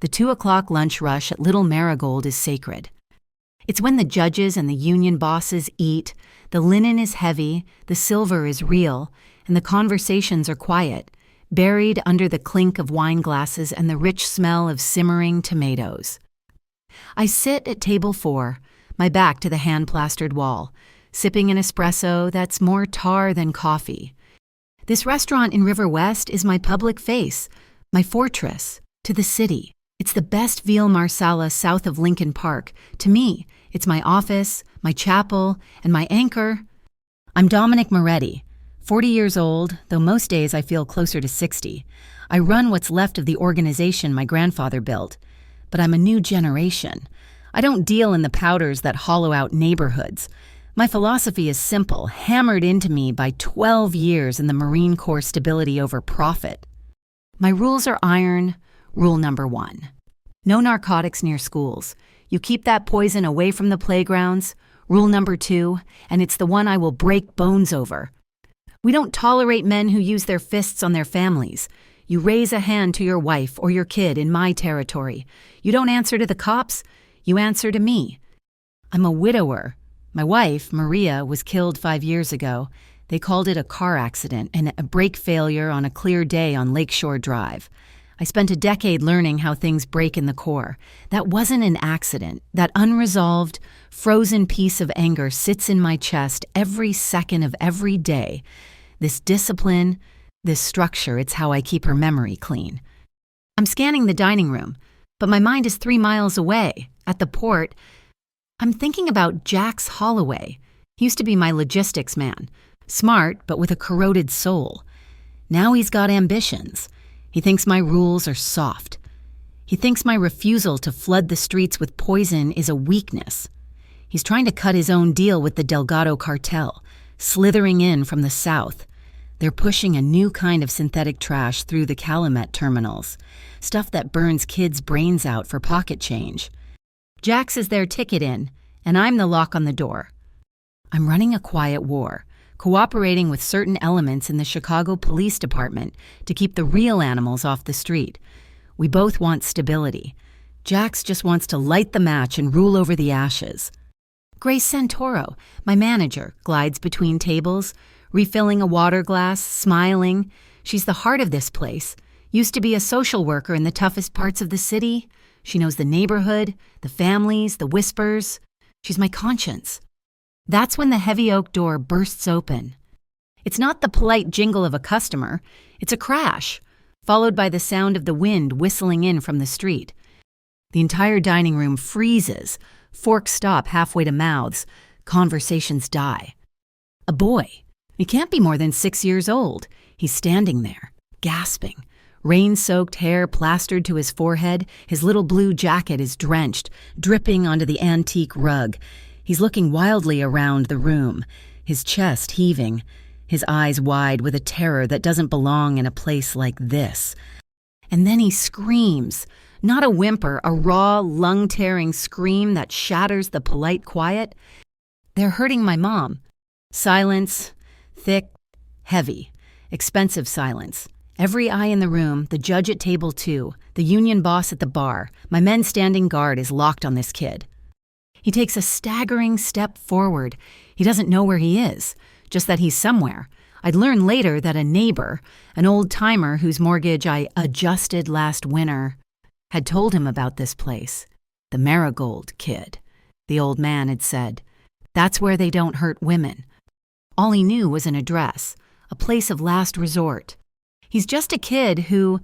The 2 o'clock lunch rush at Little Marigold is sacred. It's when the judges and the union bosses eat, the linen is heavy, the silver is real, and the conversations are quiet, buried under the clink of wine glasses and the rich smell of simmering tomatoes. I sit at table 4, my back to the hand-plastered wall, sipping an espresso that's more tar than coffee. This restaurant in River West is my public face, my fortress, to the city. It's the best veal marsala south of Lincoln Park. To me, it's my office, my chapel, and my anchor. I'm Dominic Moretti, 40 years old, though most days I feel closer to 60. I run what's left of the organization my grandfather built, but I'm a new generation. I don't deal in the powders that hollow out neighborhoods. My philosophy is simple, hammered into me by 12 years in the Marine Corps stability over profit. My rules are iron. Rule number 1. No narcotics near schools. You keep that poison away from the playgrounds. Rule number 2, and it's the one I will break bones over. We don't tolerate men who use their fists on their families. You raise a hand to your wife or your kid in my territory. You don't answer to the cops, you answer to me. I'm a widower. My wife, Maria, was killed 5 years ago. They called it a car accident and a brake failure on a clear day on Lakeshore Drive. I spent a decade learning how things break in the Corps. That wasn't an accident. That unresolved, frozen piece of anger sits in my chest every second of every day. This discipline, this structure, it's how I keep her memory clean. I'm scanning the dining room, but my mind is 3 miles away. At the port, I'm thinking about Jax Holloway. He used to be my logistics man. Smart, but with a corroded soul. Now he's got ambitions. He thinks my rules are soft. He thinks my refusal to flood the streets with poison is a weakness. He's trying to cut his own deal with the Delgado cartel, slithering in from the south. They're pushing a new kind of synthetic trash through the Calumet terminals, stuff that burns kids' brains out for pocket change. Jax is their ticket in, and I'm the lock on the door. I'm running a quiet war, cooperating with certain elements in the Chicago Police Department to keep the real animals off the street. We both want stability. Jax just wants to light the match and rule over the ashes. Grace Santoro, my manager, glides between tables, refilling a water glass, smiling. She's the heart of this place. Used to be a social worker in the toughest parts of the city. She knows the neighborhood, the families, the whispers. She's my conscience. That's when the heavy oak door bursts open. It's not the polite jingle of a customer. It's a crash, followed by the sound of the wind whistling in from the street. The entire dining room freezes. Forks stop halfway to mouths. Conversations die. A boy. He can't be more than 6 years old. He's standing there, gasping. Rain-soaked hair plastered to his forehead. His little blue jacket is drenched, dripping onto the antique rug. He's looking wildly around the room, his chest heaving, his eyes wide with a terror that doesn't belong in a place like this. And then he screams, not a whimper, a raw, lung-tearing scream that shatters the polite quiet. They're hurting my mom. Silence, thick, heavy, expensive silence. Every eye in the room, the judge at table 2, the union boss at the bar, my men standing guard is locked on this kid. He takes a staggering step forward. He doesn't know where he is, just that he's somewhere. I'd learn later that a neighbor, an old-timer whose mortgage I adjusted last winter, had told him about this place. The Marigold Kid, the old man had said. That's where they don't hurt women. All he knew was an address, a place of last resort. He's just a kid who,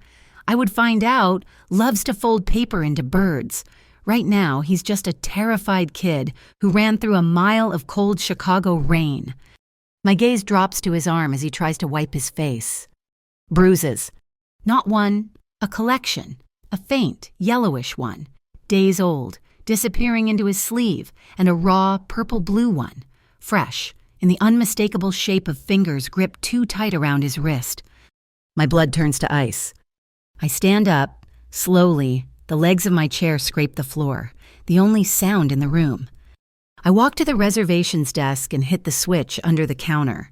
I would find out, loves to fold paper into birds. Right now, he's just a terrified kid who ran through a mile of cold Chicago rain. My gaze drops to his arm as he tries to wipe his face. Bruises. Not one, a collection. A faint, yellowish one. Days old, disappearing into his sleeve, and a raw, purple-blue one. Fresh, in the unmistakable shape of fingers gripped too tight around his wrist. My blood turns to ice. I stand up, slowly. The legs of my chair scrape the floor, the only sound in the room. I walk to the reservations desk and hit the switch under the counter.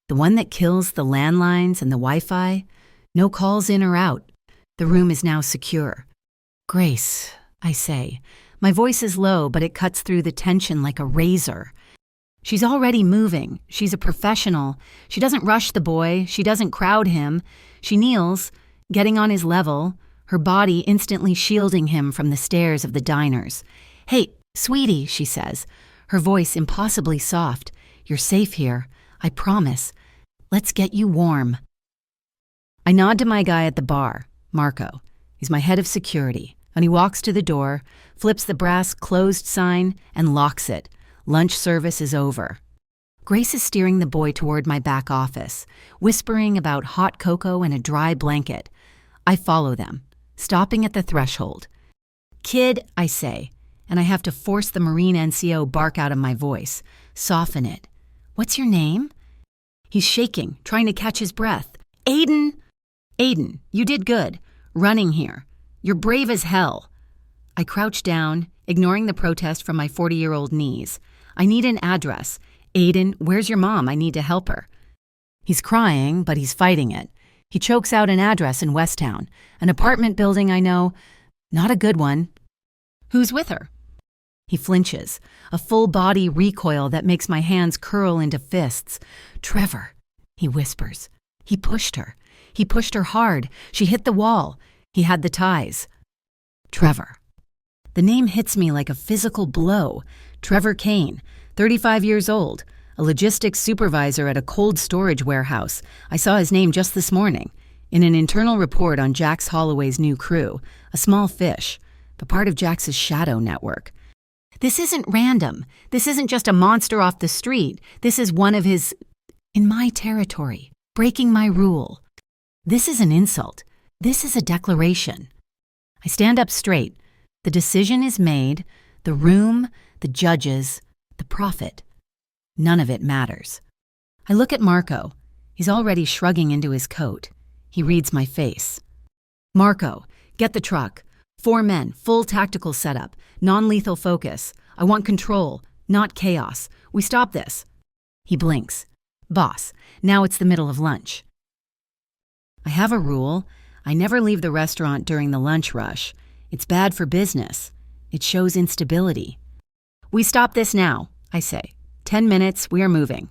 The one that kills the landlines and the Wi-Fi. No calls in or out. The room is now secure. Grace, I say. My voice is low, but it cuts through the tension like a razor. She's already moving. She's a professional. She doesn't rush the boy. She doesn't crowd him. She kneels, getting on his level, her body instantly shielding him from the stares of the diners. "Hey, sweetie," she says, her voice impossibly soft. "You're safe here. I promise. Let's get you warm." I nod to my guy at the bar, Marco. He's my head of security, and he walks to the door, flips the brass closed sign, and locks it. Lunch service is over. Grace is steering the boy toward my back office, whispering about hot cocoa and a dry blanket. I follow them, stopping at the threshold. "Kid," I say, and I have to force the Marine NCO bark out of my voice, soften it. "What's your name?" He's shaking, trying to catch his breath. "Aiden." "Aiden, you did good. Running here. You're brave as hell." I crouch down, ignoring the protest from my 40-year-old knees. "I need an address. Aiden, where's your mom? I need to help her." He's crying, but he's fighting it. He chokes out an address in Westtown, an apartment building I know. Not a good one. "Who's with her?" He flinches, a full-body recoil that makes my hands curl into fists. "Trevor," he whispers. "He pushed her. He pushed her hard. She hit the wall. He had the ties." Trevor. The name hits me like a physical blow. Trevor Kane, 35 years old, a logistics supervisor at a cold storage warehouse. I saw his name just this morning, in an internal report on Jax Holloway's new crew, a small fish, but part of Jax's shadow network. This isn't random. This isn't just a monster off the street. This is one of his, in my territory, breaking my rule. This is an insult. This is a declaration. I stand up straight. The decision is made. The room, the judges, the prophet. None of it matters. I look at Marco. He's already shrugging into his coat. He reads my face. "Marco, get the truck. 4 men, full tactical setup, non-lethal focus. I want control, not chaos. We stop this." He blinks. "Boss, now it's the middle of lunch." I have a rule. I never leave the restaurant during the lunch rush. It's bad for business. It shows instability. "We stop this now," I say. 10 minutes, we are moving.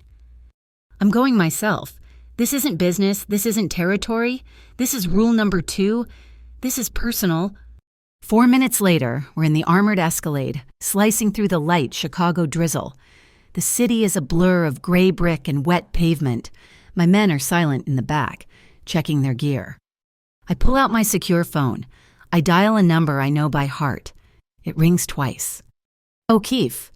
I'm going myself. This isn't business. This isn't territory. This is rule number 2. This is personal. 4 minutes later, we're in the armored Escalade, slicing through the light Chicago drizzle. The city is a blur of gray brick and wet pavement. My men are silent in the back, checking their gear. I pull out my secure phone. I dial a number I know by heart. It rings twice. O'Keefe.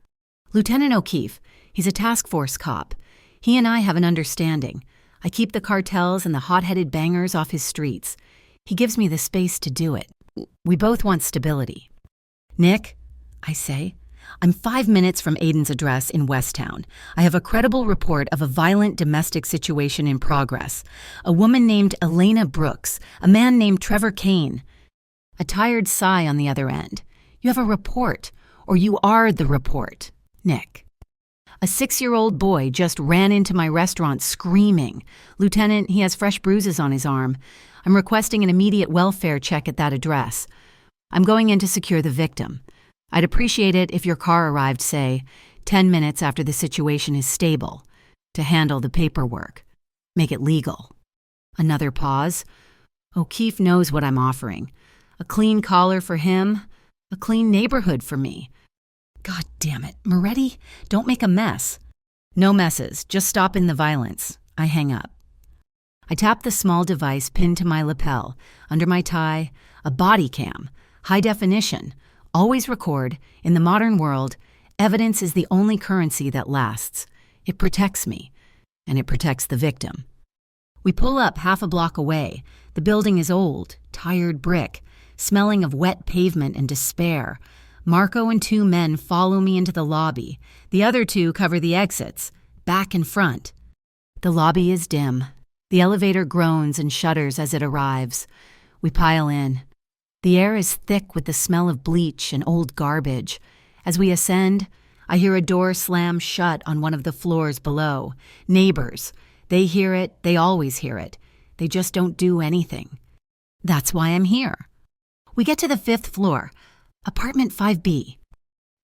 Lieutenant O'Keefe. He's a task force cop. He and I have an understanding. I keep the cartels and the hot-headed bangers off his streets. He gives me the space to do it. We both want stability. "Nick," I say, "I'm 5 minutes from Aiden's address in Westtown. I have a credible report of a violent domestic situation in progress. A woman named Elena Brooks, a man named Trevor Kane." A tired sigh on the other end. "You have a report, or you are the report, Nick." A 6-year-old boy just ran into my restaurant screaming. "Lieutenant, he has fresh bruises on his arm. I'm requesting an immediate welfare check at that address. I'm going in to secure the victim. I'd appreciate it if your car arrived, say, 10 minutes after the situation is stable, to handle the paperwork. Make it legal." Another pause. O'Keefe knows what I'm offering. A clean collar for him, a clean neighborhood for me. God damn it, Moretti, don't make a mess. "No messes, just stop in the violence." I hang up. I tap the small device pinned to my lapel, under my tie, a body cam, high definition, always record. In the modern world, evidence is the only currency that lasts. It protects me, and it protects the victim. We pull up half a block away. The building is old, tired brick, smelling of wet pavement and despair. Marco and 2 men follow me into the lobby. The other 2 cover the exits, back and front. The lobby is dim. The elevator groans and shudders as it arrives. We pile in. The air is thick with the smell of bleach and old garbage. As we ascend, I hear a door slam shut on one of the floors below. Neighbors. They hear it. They always hear it. They just don't do anything. That's why I'm here. We get to the 5th floor, apartment 5B.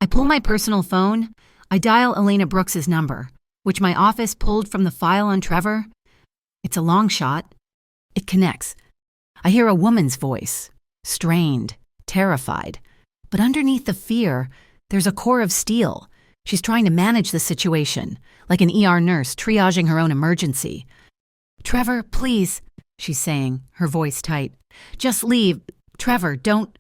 I pull my personal phone. I dial Elena Brooks's number, which my office pulled from the file on Trevor. It's a long shot. It connects. I hear a woman's voice, strained, terrified. But underneath the fear, there's a core of steel. She's trying to manage the situation, like an ER nurse triaging her own emergency. "Trevor, please," she's saying, her voice tight. "Just leave. Trevor, don't."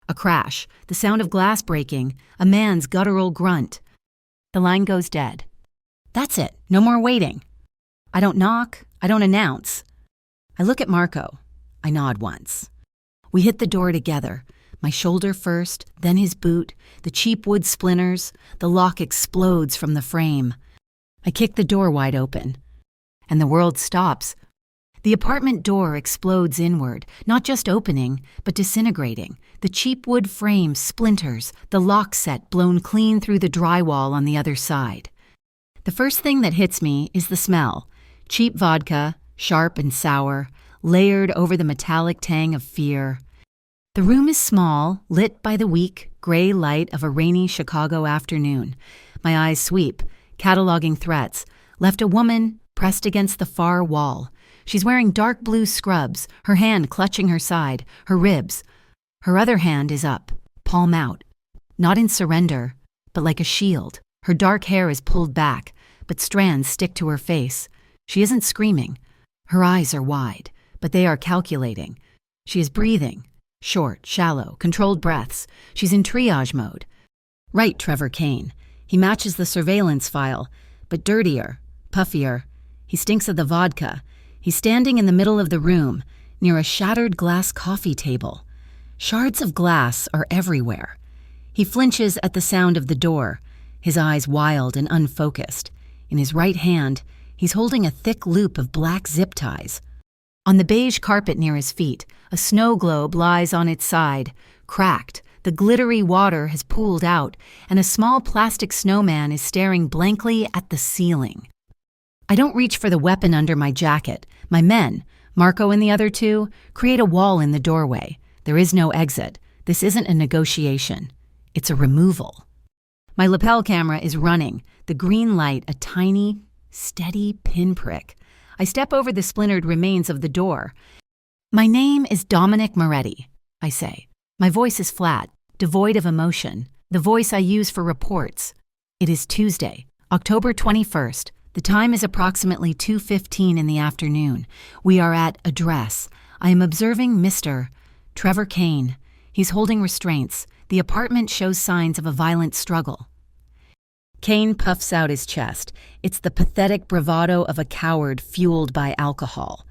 A crash, the sound of glass breaking, a man's guttural grunt. The line goes dead. That's it. No more waiting. I don't knock. I don't announce. I look at Marco. I nod once. We hit the door together. My shoulder first, then his boot, the cheap wood splinters. The lock explodes from the frame. I kick the door wide open. And the world stops. The apartment door explodes inward, not just opening, but disintegrating. The cheap wood frame splinters, the lock set blown clean through the drywall on the other side. The first thing that hits me is the smell. Cheap vodka, sharp and sour, layered over the metallic tang of fear. The room is small, lit by the weak, gray light of a rainy Chicago afternoon. My eyes sweep, cataloging threats. Left a woman pressed against the far wall. She's wearing dark blue scrubs, her hand clutching her side, her ribs. Her other hand is up, palm out. Not in surrender, but like a shield. Her dark hair is pulled back, but strands stick to her face. She isn't screaming. Her eyes are wide, but they are calculating. She is breathing. Short, shallow, controlled breaths. She's in triage mode. Right, Trevor Kane. He matches the surveillance file, but dirtier, puffier. He stinks of the vodka. He's standing in the middle of the room, near a shattered glass coffee table. Shards of glass are everywhere. He flinches at the sound of the door, his eyes wild and unfocused. In his right hand, he's holding a thick loop of black zip ties. On the beige carpet near his feet, a snow globe lies on its side, cracked. The glittery water has pooled out, and a small plastic snowman is staring blankly at the ceiling. I don't reach for the weapon under my jacket. My men, Marco and the other two, create a wall in the doorway. There is no exit. This isn't a negotiation. It's a removal. My lapel camera is running, the green light a tiny, steady pinprick. I step over the splintered remains of the door. "My name is Dominic Moretti," I say. My voice is flat, devoid of emotion, the voice I use for reports. It is Tuesday, October 21st. The time is approximately 2:15 in the afternoon. We are at address. I am observing Mr. Trevor Kane. He's holding restraints. The apartment shows signs of a violent struggle. Kane puffs out his chest. It's the pathetic bravado of a coward fueled by alcohol.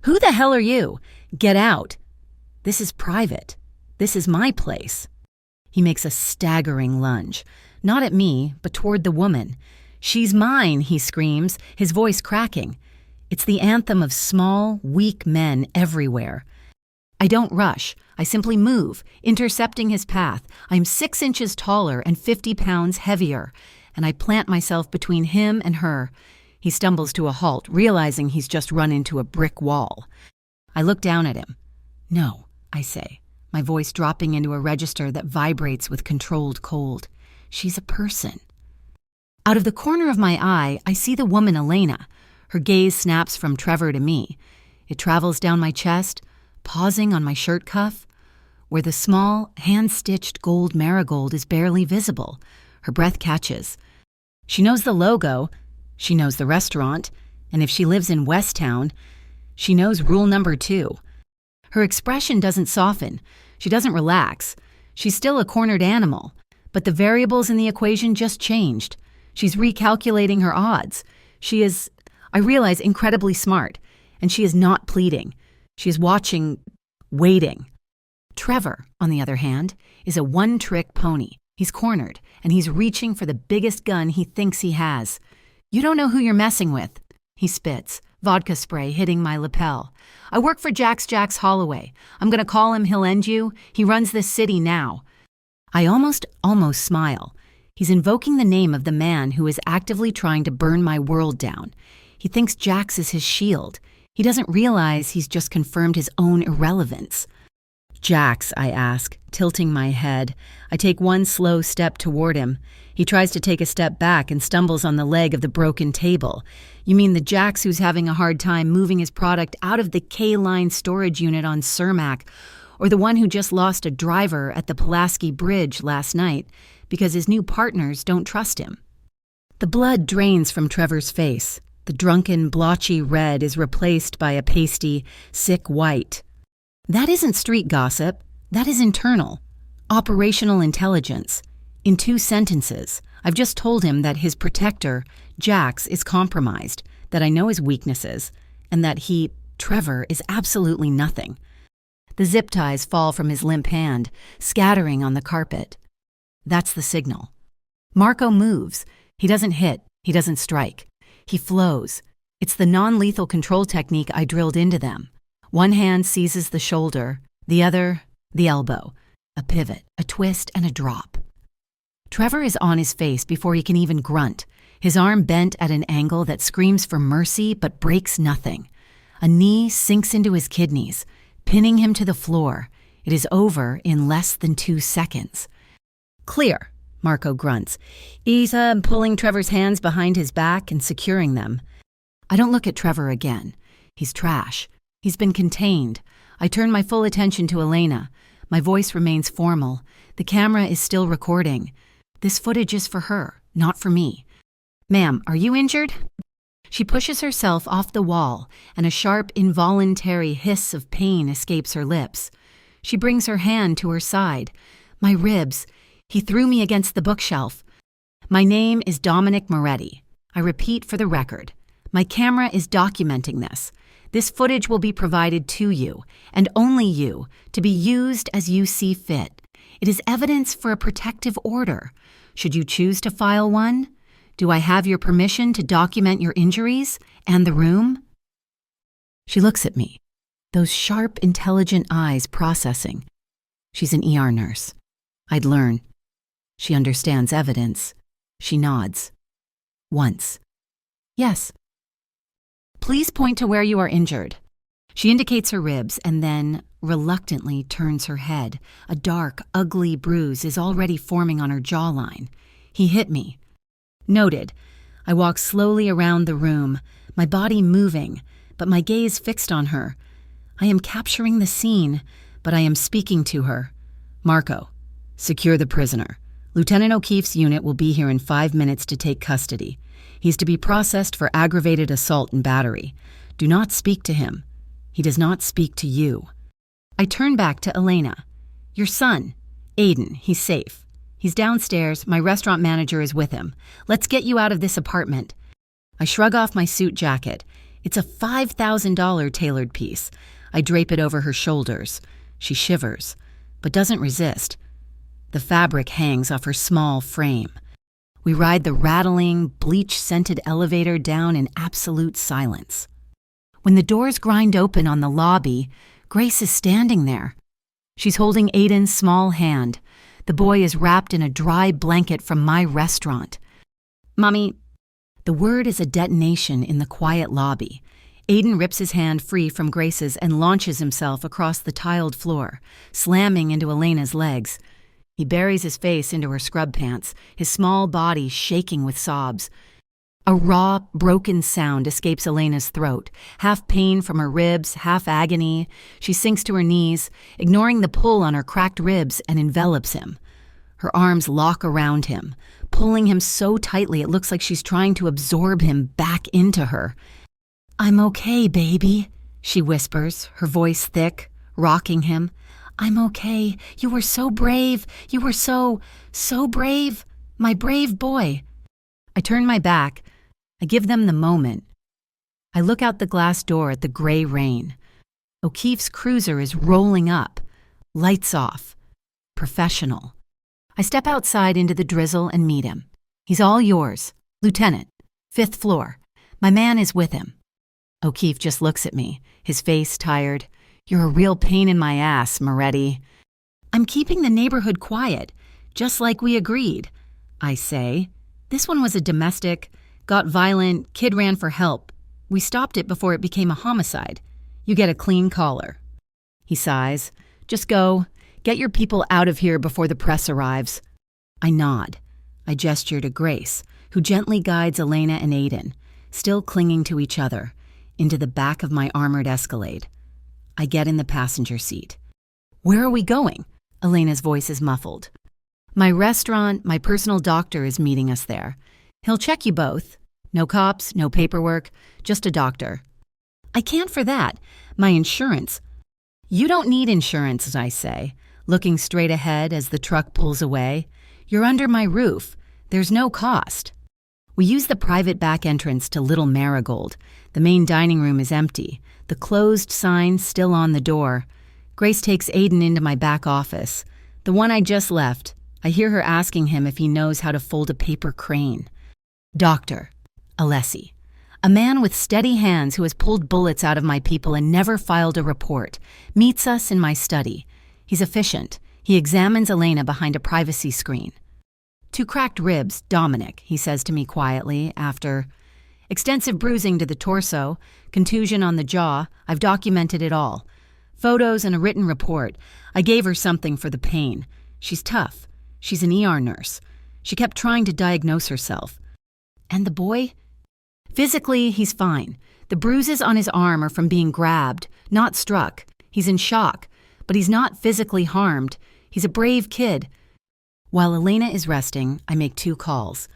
"Who the hell are you? Get out. This is private. This is my place." He makes a staggering lunge, not at me, but toward the woman. "She's mine," he screams, his voice cracking. It's the anthem of small, weak men everywhere. I don't rush. I simply move, intercepting his path. I'm 6 inches taller and 50 pounds heavier, and I plant myself between him and her. He stumbles to a halt, realizing he's just run into a brick wall. I look down at him. "No," I say, my voice dropping into a register that vibrates with controlled cold. "She's a person." Out of the corner of my eye, I see the woman Elena. Her gaze snaps from Trevor to me. It travels down my chest, pausing on my shirt cuff, where the small, hand-stitched gold marigold is barely visible. Her breath catches. She knows the logo, she knows the restaurant, and if she lives in Westtown, she knows rule number 2. Her expression doesn't soften. She doesn't relax. She's still a cornered animal, but the variables in the equation just changed. She's recalculating her odds. She is, I realize, incredibly smart, and she is not pleading. She is watching, waiting. Trevor, on the other hand, is a one-trick pony. He's cornered, and he's reaching for the biggest gun he thinks he has. "You don't know who you're messing with," he spits, vodka spray hitting my lapel. "I work for Jax Holloway. I'm going to call him, he'll end you. He runs this city now." I almost smile. He's invoking the name of the man who is actively trying to burn my world down. He thinks Jax is his shield. He doesn't realize he's just confirmed his own irrelevance. Jax, I ask, tilting my head. I take one slow step toward him. He tries to take a step back and stumbles on the leg of the broken table. You mean the Jax who's having a hard time moving his product out of the K-line storage unit on Cermak, or the one who just lost a driver at the Pulaski Bridge last night because his new partners don't trust him? The blood drains from Trevor's face. The drunken, blotchy red is replaced by a pasty, sick white. That isn't street gossip. That is internal. Operational intelligence. In 2 sentences, I've just told him that his protector, Jax, is compromised, that I know his weaknesses, and that he, Trevor, is absolutely nothing. The zip ties fall from his limp hand, scattering on the carpet. That's the signal. Marco moves. He doesn't hit. He doesn't strike. He flows. It's the non-lethal control technique I drilled into them. One hand seizes the shoulder, the other, the elbow. A pivot, a twist, and a drop. Trevor is on his face before he can even grunt, his arm bent at an angle that screams for mercy but breaks nothing. A knee sinks into his kidneys, pinning him to the floor. It is over in less than 2 seconds. Clear, Marco grunts. He's pulling Trevor's hands behind his back and securing them. I don't look at Trevor again. He's trash. He's been contained. I turn my full attention to Elena. My voice remains formal. The camera is still recording. This footage is for her, not for me. Ma'am, are you injured? She pushes herself off the wall, and a sharp, involuntary hiss of pain escapes her lips. She brings her hand to her side. My ribs. He threw me against the bookshelf. My name is Dominic Moretti. I repeat for the record. My camera is documenting this. This footage will be provided to you, and only you, to be used as you see fit. It is evidence for a protective order. Should you choose to file one? Do I have your permission to document your injuries and the room? She looks at me, those sharp, intelligent eyes processing. She's an ER nurse. I'd learn. She understands evidence. She nods. Once. Yes. Please point to where you are injured. She indicates her ribs and then, reluctantly, turns her head. A dark, ugly bruise is already forming on her jawline. He hit me. Noted. I walk slowly around the room, my body moving, but my gaze fixed on her. I am capturing the scene, but I am speaking to her. Marco, secure the prisoner. Lieutenant O'Keefe's unit will be here in 5 minutes to take custody. He's to be processed for aggravated assault and battery. Do not speak to him. He does not speak to you. I turn back to Elena. Your son, Aiden, he's safe. He's downstairs. My restaurant manager is with him. Let's get you out of this apartment. I shrug off my suit jacket. It's a $5,000 tailored piece. I drape it over her shoulders. She shivers, but doesn't resist. The fabric hangs off her small frame. We ride the rattling, bleach-scented elevator down in absolute silence. When the doors grind open on the lobby, Grace is standing there. She's holding Aiden's small hand. The boy is wrapped in a dry blanket from my restaurant. Mommy. The word is a detonation in the quiet lobby. Aiden rips his hand free from Grace's and launches himself across the tiled floor, slamming into Elena's legs. He buries his face into her scrub pants, his small body shaking with sobs. A raw, broken sound escapes Elena's throat, half pain from her ribs, half agony. She sinks to her knees, ignoring the pull on her cracked ribs, and envelops him. Her arms lock around him, pulling him so tightly it looks like she's trying to absorb him back into her. I'm okay, baby, she whispers, her voice thick, rocking him. I'm okay. You were so brave. You were so brave. My brave boy. I turn my back. I give them the moment. I look out the glass door at the gray rain. O'Keefe's cruiser is rolling up. Lights off. Professional. I step outside into the drizzle and meet him. He's all yours. Lieutenant. 5th floor. My man is with him. O'Keefe just looks at me, his face tired. You're a real pain in my ass, Moretti. I'm keeping the neighborhood quiet, just like we agreed. I say, this one was a domestic, got violent, kid ran for help. We stopped it before it became a homicide. You get a clean collar. He sighs. Just go. Get your people out of here before the press arrives. I nod. I gesture to Grace, who gently guides Elena and Aiden, still clinging to each other, into the back of my armored Escalade. I get in the passenger seat. Where are we going? Elena's voice is muffled. My restaurant, my personal doctor is meeting us there. He'll check you both. No cops, no paperwork, just a doctor. I can't for that. My insurance. You don't need insurance, I say, looking straight ahead as the truck pulls away. You're under my roof. There's no cost. We use the private back entrance to Little Marigold. The main dining room is empty, the closed sign still on the door. Grace takes Aiden into my back office, the one I just left. I hear her asking him if he knows how to fold a paper crane. Doctor, Alessi, a man with steady hands who has pulled bullets out of my people and never filed a report, meets us in my study. He's efficient. He examines Elena behind a privacy screen. 2 cracked ribs, Dominic, he says to me quietly after. Extensive bruising to the torso, contusion on the jaw, I've documented it all. Photos and a written report. I gave her something for the pain. She's tough. She's an ER nurse. She kept trying to diagnose herself. And the boy? Physically, he's fine. The bruises on his arm are from being grabbed, not struck. He's in shock, but he's not physically harmed. He's a brave kid. While Elena is resting, I make 2 calls.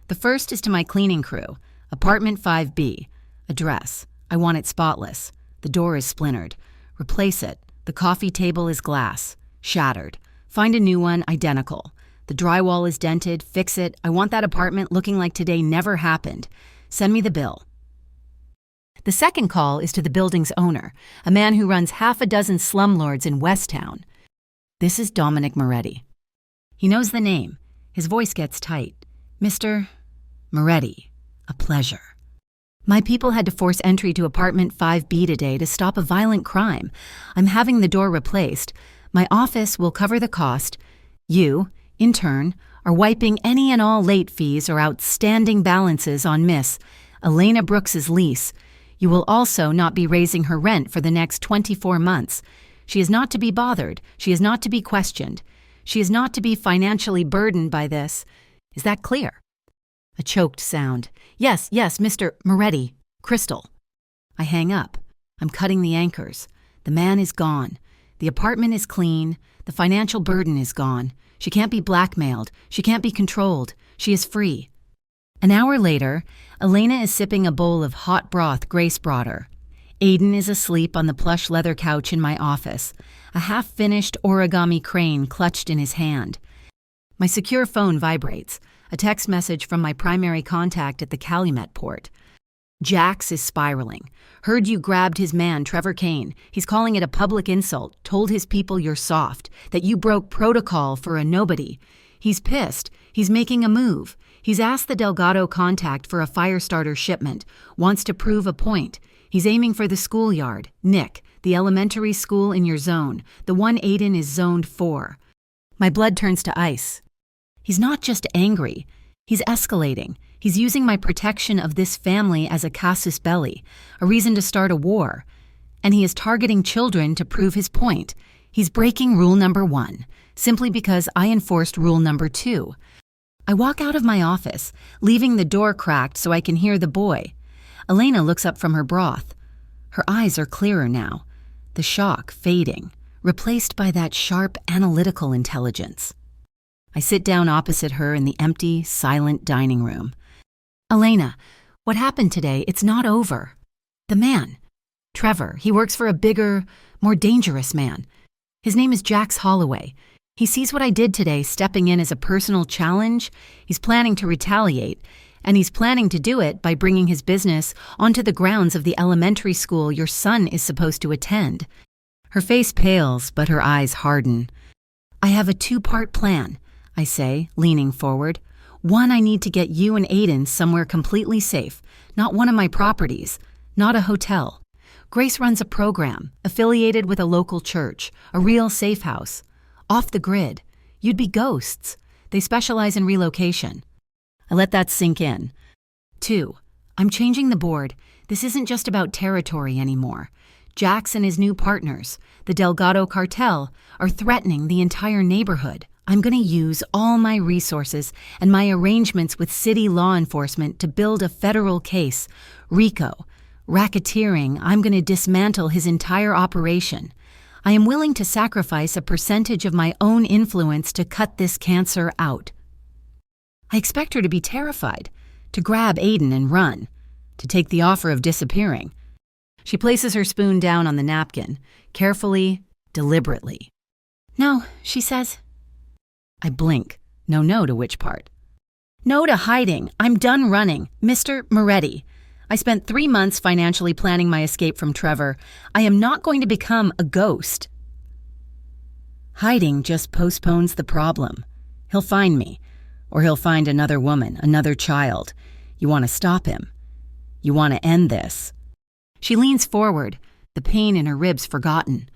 The first is to my cleaning crew, apartment 5B. Address. I want it spotless. The door is splintered. Replace it. The coffee table is glass. Shattered. Find a new one, identical. The drywall is dented. Fix it. I want that apartment looking like today never happened. Send me the bill. The second call is to the building's owner, a man who runs half a dozen slumlords in Westtown. This is Dominic Moretti. He knows the name. His voice gets tight. Mr. Moretti, a pleasure. My people had to force entry to apartment 5B today to stop a violent crime. I'm having the door replaced. My office will cover the cost. You, in turn, are wiping any and all late fees or outstanding balances on Miss Elena Brooks's lease. You will also not be raising her rent for the next 24 months. She is not to be bothered. She is not to be questioned. She is not to be financially burdened by this. Is that clear? A choked sound. Yes, Mr. Moretti. Crystal. I hang up. I'm cutting the anchors. The man is gone. The apartment is clean. The financial burden is gone. She can't be blackmailed. She can't be controlled. She is free. An hour later, Elena is sipping a bowl of hot broth Grace brought her. Aiden is asleep on the plush leather couch in my office, a half-finished origami crane clutched in his hand. My secure phone vibrates, a text message from my primary contact at the Calumet port. Jax is spiraling. Heard you grabbed his man, Trevor Kane. He's calling it a public insult, told his people you're soft, that you broke protocol for a nobody. He's pissed. He's making a move. He's asked the Delgado contact for a fire starter shipment, wants to prove a point. He's aiming for the schoolyard, Nick, the elementary school in your zone, the one Aiden is zoned for. My blood turns to ice. He's not just angry. He's escalating. He's using my protection of this family as a casus belli, a reason to start a war. And he is targeting children to prove his point. He's breaking rule number 1, simply because I enforced rule number 2. I walk out of my office, leaving the door cracked so I can hear the boy. Elena looks up from her broth. Her eyes are clearer now, the shock fading, replaced by that sharp analytical intelligence. I sit down opposite her in the empty, silent dining room. Elena, what happened today? It's not over. The man, Trevor, he works for a bigger, more dangerous man. His name is Jax Holloway. He sees what I did today, stepping in as a personal challenge. He's planning to retaliate, and he's planning to do it by bringing his business onto the grounds of the elementary school your son is supposed to attend. Her face pales, but her eyes harden. I have a 2-part plan, I say, leaning forward. 1, I need to get you and Aiden somewhere completely safe, not one of my properties, not a hotel. Grace runs a program, affiliated with a local church, a real safe house. Off the grid. You'd be ghosts. They specialize in relocation. I let that sink in. 2, I'm changing the board. This isn't just about territory anymore. Jax and his new partners, the Delgado cartel, are threatening the entire neighborhood. I'm going to use all my resources and my arrangements with city law enforcement to build a federal case. RICO. Racketeering, I'm going to dismantle his entire operation. I am willing to sacrifice a percentage of my own influence to cut this cancer out. I expect her to be terrified, to grab Aiden and run, to take the offer of disappearing. She places her spoon down on the napkin, carefully, deliberately. No, she says. I blink. No to which part? No to hiding. I'm done running. Mr. Moretti. I spent 3 months financially planning my escape from Trevor. I am not going to become a ghost. Hiding just postpones the problem. He'll find me, or he'll find another woman, another child. You want to stop him. You want to end this. She leans forward, the pain in her ribs forgotten.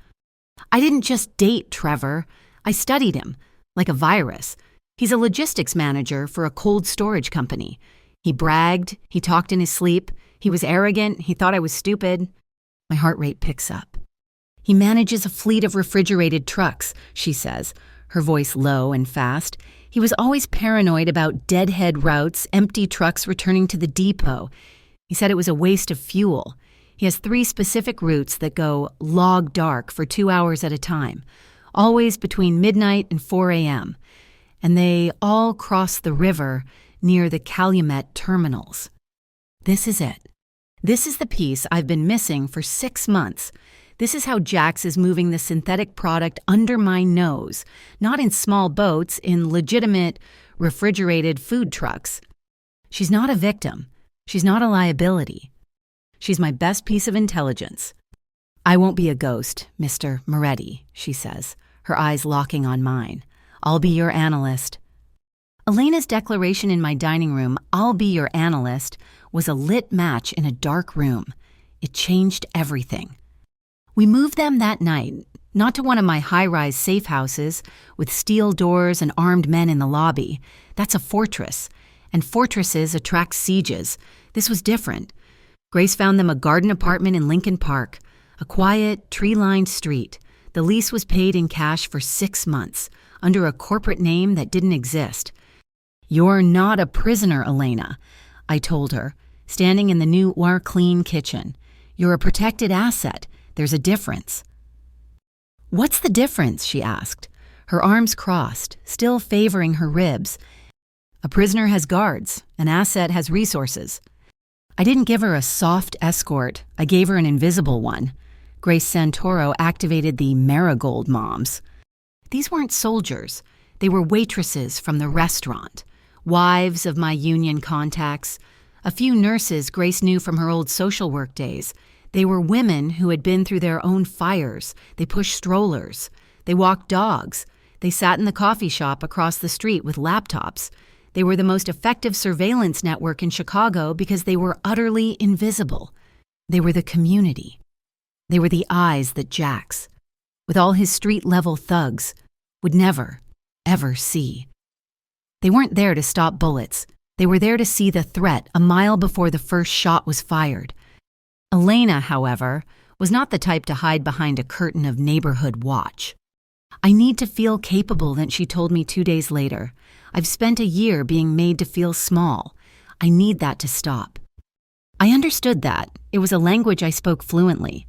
I didn't just date Trevor. I studied him, like a virus. He's a logistics manager for a cold storage company. He bragged, he talked in his sleep, he was arrogant, he thought I was stupid. My heart rate picks up. He manages a fleet of refrigerated trucks, she says, her voice low and fast. He was always paranoid about deadhead routes, empty trucks returning to the depot. He said it was a waste of fuel. He has 3 specific routes that go log dark for 2 hours at a time, always between midnight and 4 a.m., and they all cross the river near the Calumet terminals. This is it. This is the piece I've been missing for 6 months. This is how Jax is moving the synthetic product under my nose, not in small boats, in legitimate, refrigerated food trucks. She's not a victim. She's not a liability. She's my best piece of intelligence. I won't be a ghost, Mr. Moretti, she says, her eyes locking on mine. I'll be your analyst. Elena's declaration in my dining room, I'll be your analyst, was a lit match in a dark room. It changed everything. We moved them that night, not to one of my high-rise safe houses with steel doors and armed men in the lobby. That's a fortress, and fortresses attract sieges. This was different. Grace found them a garden apartment in Lincoln Park, a quiet, tree-lined street. The lease was paid in cash for 6 months, under a corporate name that didn't exist. You're not a prisoner, Elena, I told her, standing in the new clean kitchen. You're a protected asset. There's a difference. What's the difference? She asked, her arms crossed, still favoring her ribs. A prisoner has guards. An asset has resources. I didn't give her a soft escort. I gave her an invisible one. Grace Santoro activated the Marigold Moms. These weren't soldiers. They were waitresses from the restaurant, wives of my union contacts, a few nurses Grace knew from her old social work days. They were women who had been through their own fires. They pushed strollers. They walked dogs. They sat in the coffee shop across the street with laptops. They were the most effective surveillance network in Chicago because they were utterly invisible. They were the community. They were the eyes that Jax, with all his street-level thugs, would never, ever see. They weren't there to stop bullets. They were there to see the threat a mile before the first shot was fired. Elena, however, was not the type to hide behind a curtain of neighborhood watch. I need to feel capable, that she told me 2 days later. I've spent a year being made to feel small. I need that to stop. I understood that. It was a language I spoke fluently.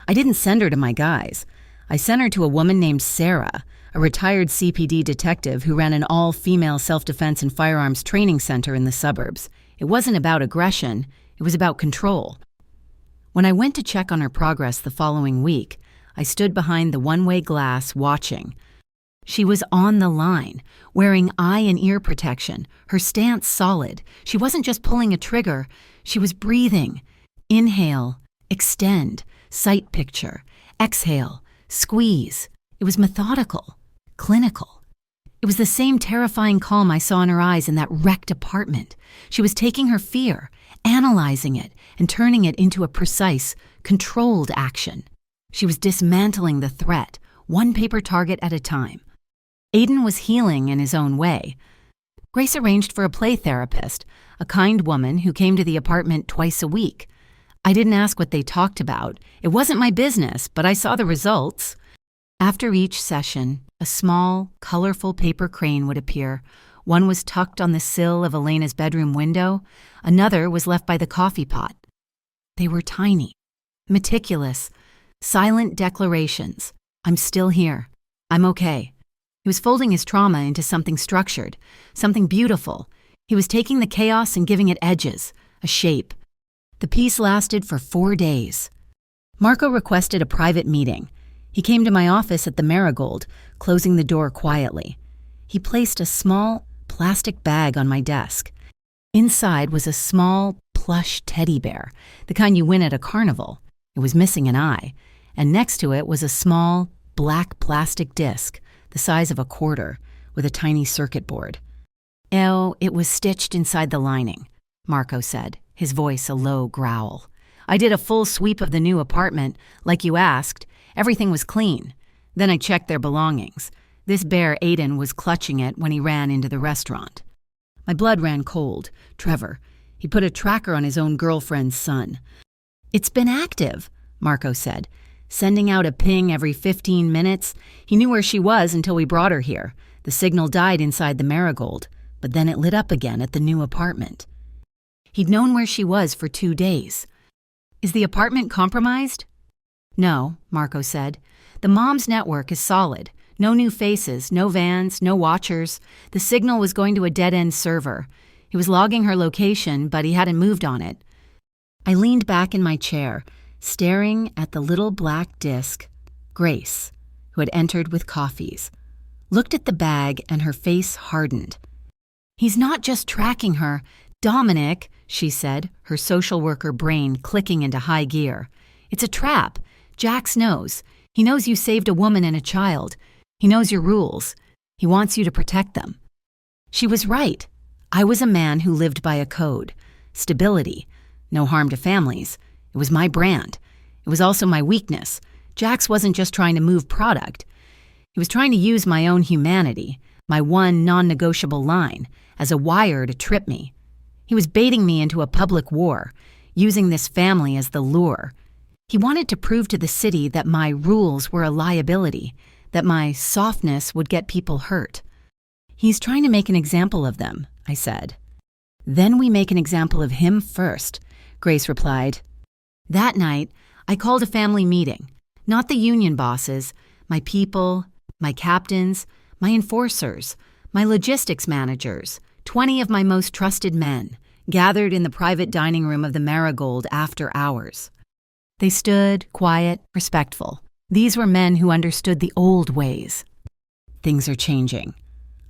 I didn't send her to my guys. I sent her to a woman named Sarah, a retired CPD detective who ran an all-female self-defense and firearms training center in the suburbs. It wasn't about aggression. It was about control. When I went to check on her progress the following week, I stood behind the one-way glass watching. She was on the line, wearing eye and ear protection, her stance solid. She wasn't just pulling a trigger. She was breathing. Inhale, extend, sight picture, exhale, squeeze. It was methodical, clinical. It was the same terrifying calm I saw in her eyes in that wrecked apartment. She was taking her fear, analyzing it, and turning it into a precise, controlled action. She was dismantling the threat, one paper target at a time. Aiden was healing in his own way. Grace arranged for a play therapist, a kind woman who came to the apartment twice a week. I didn't ask what they talked about. It wasn't my business, but I saw the results. After each session, a small, colorful paper crane would appear. One was tucked on the sill of Elena's bedroom window. Another was left by the coffee pot. They were tiny, meticulous, silent declarations. I'm still here. I'm okay. He was folding his trauma into something structured, something beautiful. He was taking the chaos and giving it edges, a shape. The piece lasted for 4 days. Marco requested a private meeting. He came to my office at the Marigold, closing the door quietly. He placed a small plastic bag on my desk. Inside was a small, plush teddy bear, the kind you win at a carnival. It was missing an eye, and next to it was a small, black plastic disc, the size of a quarter, with a tiny circuit board. "Oh, it was stitched inside the lining," Marco said, his voice a low growl. "I did a full sweep of the new apartment, like you asked. Everything was clean. Then I checked their belongings. This bear, Aiden, was clutching it when he ran into the restaurant." My blood ran cold. Trevor. He put a tracker on his own girlfriend's son. "It's been active," Marco said, sending out a ping every 15 minutes. He knew where she was until we brought her here. The signal died inside the Marigold, but then it lit up again at the new apartment. He'd known where she was for 2 days. "Is the apartment compromised?" "No," Marco said. "The mom's network is solid. No new faces, no vans, no watchers. The signal was going to a dead-end server. He was logging her location, but he hadn't moved on it." I leaned back in my chair, staring at the little black disc, Grace, who had entered with coffees, looked at the bag, and her face hardened. "He's not just tracking her. Dominic," she said, her social worker brain clicking into high gear. "It's a trap. Jax knows. He knows you saved a woman and a child. He knows your rules. He wants you to protect them." She was right. I was a man who lived by a code. Stability. No harm to families. It was my brand. It was also my weakness. Jax wasn't just trying to move product. He was trying to use my own humanity, my one non-negotiable line, as a wire to trip me. He was baiting me into a public war, using this family as the lure. He wanted to prove to the city that my rules were a liability, that my softness would get people hurt. "He's trying to make an example of them," I said. "Then we make an example of him first," Grace replied. That night, I called a family meeting. Not the union bosses, my people, my captains, my enforcers, my logistics managers, 20 of my most trusted men, gathered in the private dining room of the Marigold after hours. They stood, quiet, respectful. These were men who understood the old ways. "Things are changing."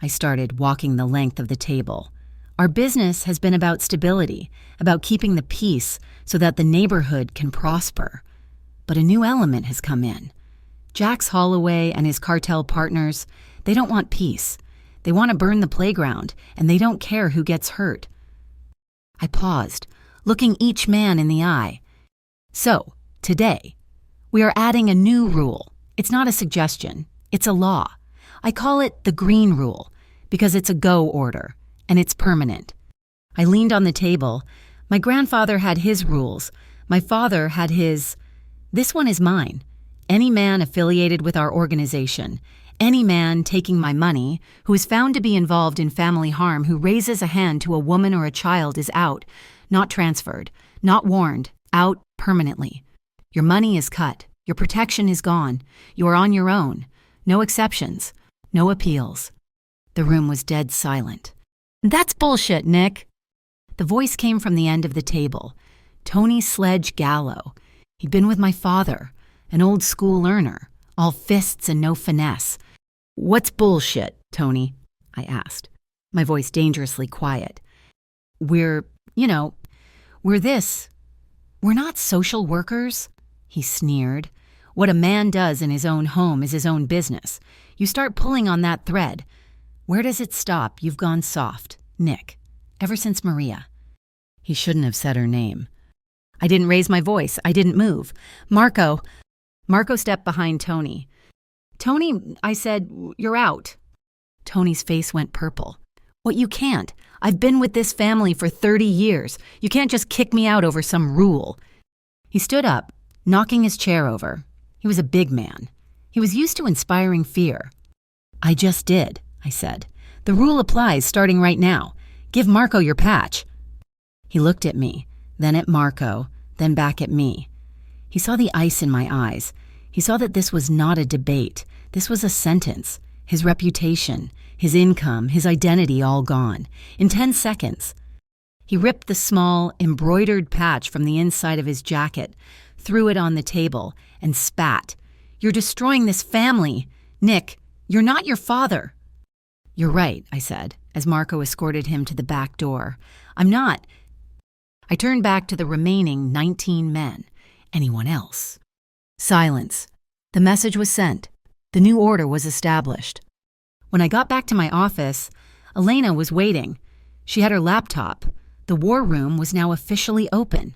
I started walking the length of the table. "Our business has been about stability, about keeping the peace so that the neighborhood can prosper. But a new element has come in. Jax Holloway and his cartel partners, they don't want peace. They want to burn the playground, and they don't care who gets hurt." I paused, looking each man in the eye. "So, today, we are adding a new rule. It's not a suggestion. It's a law. I call it the green rule because it's a go order, and it's permanent." I leaned on the table. My grandfather had his rules. My father had his. This one is mine. Any man affiliated with our organization, any man taking my money, who is found to be involved in family harm, who raises a hand to a woman or a child is out, not transferred, not warned, out permanently. Your money is cut. Your protection is gone. You are on your own. No exceptions. No appeals. The room was dead silent. "That's bullshit, Nick." The voice came from the end of the table. Tony Sledge Gallo. He'd been with my father, an old school learner, all fists and no finesse. "What's bullshit, Tony?" I asked, my voice dangerously quiet. We're this. We're not social workers," he sneered. "What a man does in his own home is his own business. You start pulling on that thread. Where does it stop? You've gone soft. Nick. Ever since Maria." He shouldn't have said her name. I didn't raise my voice. I didn't move. Marco stepped behind Tony. "Tony," I said, "you're out." Tony's face went purple. "What, you can't? I've been with this family for 30 years. You can't just kick me out over some rule." He stood up, knocking his chair over. He was a big man. He was used to inspiring fear. "I just did," I said. "The rule applies starting right now. Give Marco your patch." He looked at me, then at Marco, then back at me. He saw the ice in my eyes. He saw that this was not a debate. This was a sentence. His reputation, his income, his identity all gone. In 10 seconds. He ripped the small, embroidered patch from the inside of his jacket, threw it on the table, and spat. "You're destroying this family. Nick, you're not your father." "You're right," I said, as Marco escorted him to the back door. "I'm not." I turned back to the remaining 19 men. Anyone else? Silence. The message was sent. The new order was established. When I got back to my office, Elena was waiting. She had her laptop. The war room was now officially open.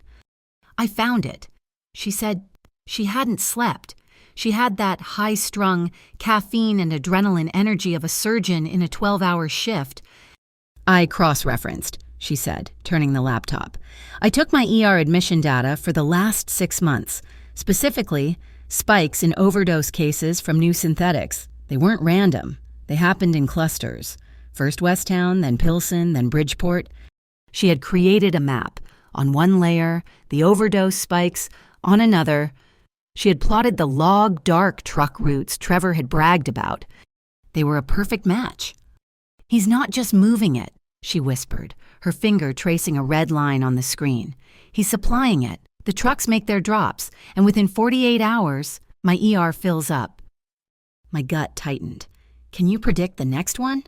"I found it." She said she hadn't slept. She had that high-strung caffeine and adrenaline energy of a surgeon in a 12-hour shift. "I cross-referenced," she said, turning the laptop. "I took my ER admission data for the last 6 months, specifically spikes in overdose cases from new synthetics. They weren't random. They happened in clusters. First Westtown, then Pilsen, then Bridgeport. She had created a map. On one layer, the overdose spikes. On another, she had plotted the log-dark truck routes Trevor had bragged about. They were a perfect match. "He's not just moving it," she whispered, her finger tracing a red line on the screen. "He's supplying it. The trucks make their drops, and within 48 hours, my ER fills up." My gut tightened. "Can you predict the next one?"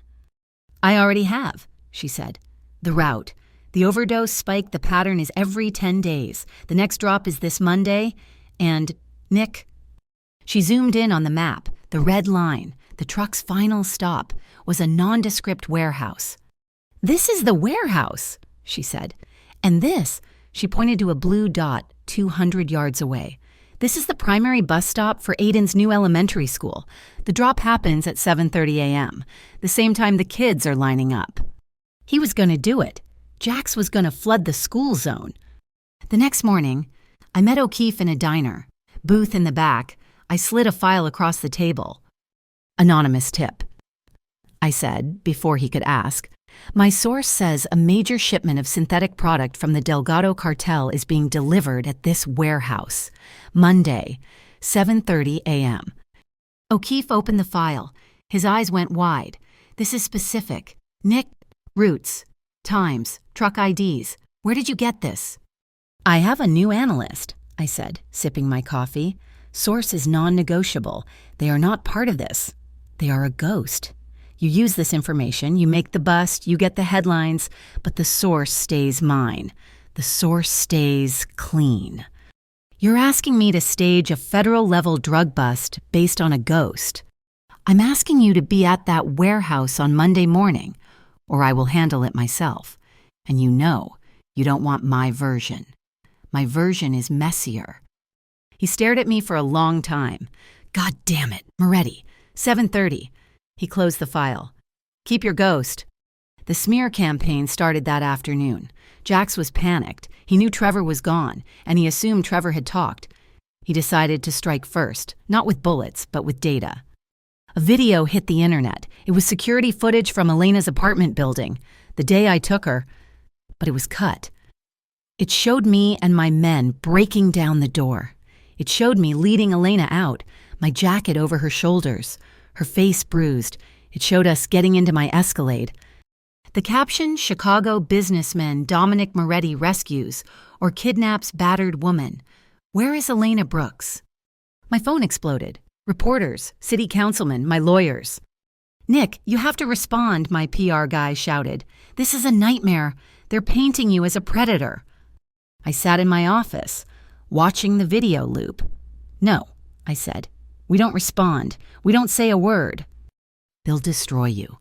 "I already have," she said. "The route. The overdose spike, the pattern is every 10 days. The next drop is this Monday, and Nick." She zoomed in on the map. The red line, the truck's final stop, was a nondescript warehouse. "This is the warehouse," she said. "And this," she pointed to a blue dot 200 yards away. "This is the primary bus stop for Aiden's new elementary school. The drop happens at 7:30 a.m., the same time the kids are lining up." He was going to do it. Jax was going to flood the school zone. The next morning, I met O'Keefe in a diner. Booth in the back, I slid a file across the table. "Anonymous tip," I said before he could ask. "My source says a major shipment of synthetic product from the Delgado cartel is being delivered at this warehouse. Monday, 7:30 a.m. O'Keefe opened the file. His eyes went wide. "This is specific. Nick, routes, times, truck IDs. Where did you get this?" "I have a new analyst," I said, sipping my coffee. "Source is non-negotiable. They are not part of this. They are a ghost. You use this information, you make the bust, you get the headlines, but the source stays mine. The source stays clean. You're asking me to stage a federal-level drug bust based on a ghost. I'm asking you to be at that warehouse on Monday morning, or I will handle it myself. And you know you don't want my version. My version is messier." He stared at me for a long time. "God damn it, Moretti, 7:30. He closed the file. "Keep your ghost." The smear campaign started that afternoon. Jax was panicked. He knew Trevor was gone, and he assumed Trevor had talked. He decided to strike first, not with bullets, but with data. A video hit the internet. It was security footage from Elena's apartment building, the day I took her, but it was cut. It showed me and my men breaking down the door. It showed me leading Elena out, my jacket over her shoulders, her face bruised. It showed us getting into my Escalade. The caption, "Chicago businessman Dominic Moretti rescues or kidnaps battered woman. Where is Elena Brooks?" My phone exploded. Reporters, city councilmen, my lawyers. "Nick, you have to respond," my PR guy shouted. "This is a nightmare. They're painting you as a predator." I sat in my office, watching the video loop. "No," I said. "We don't respond. We don't say a word. They'll destroy you."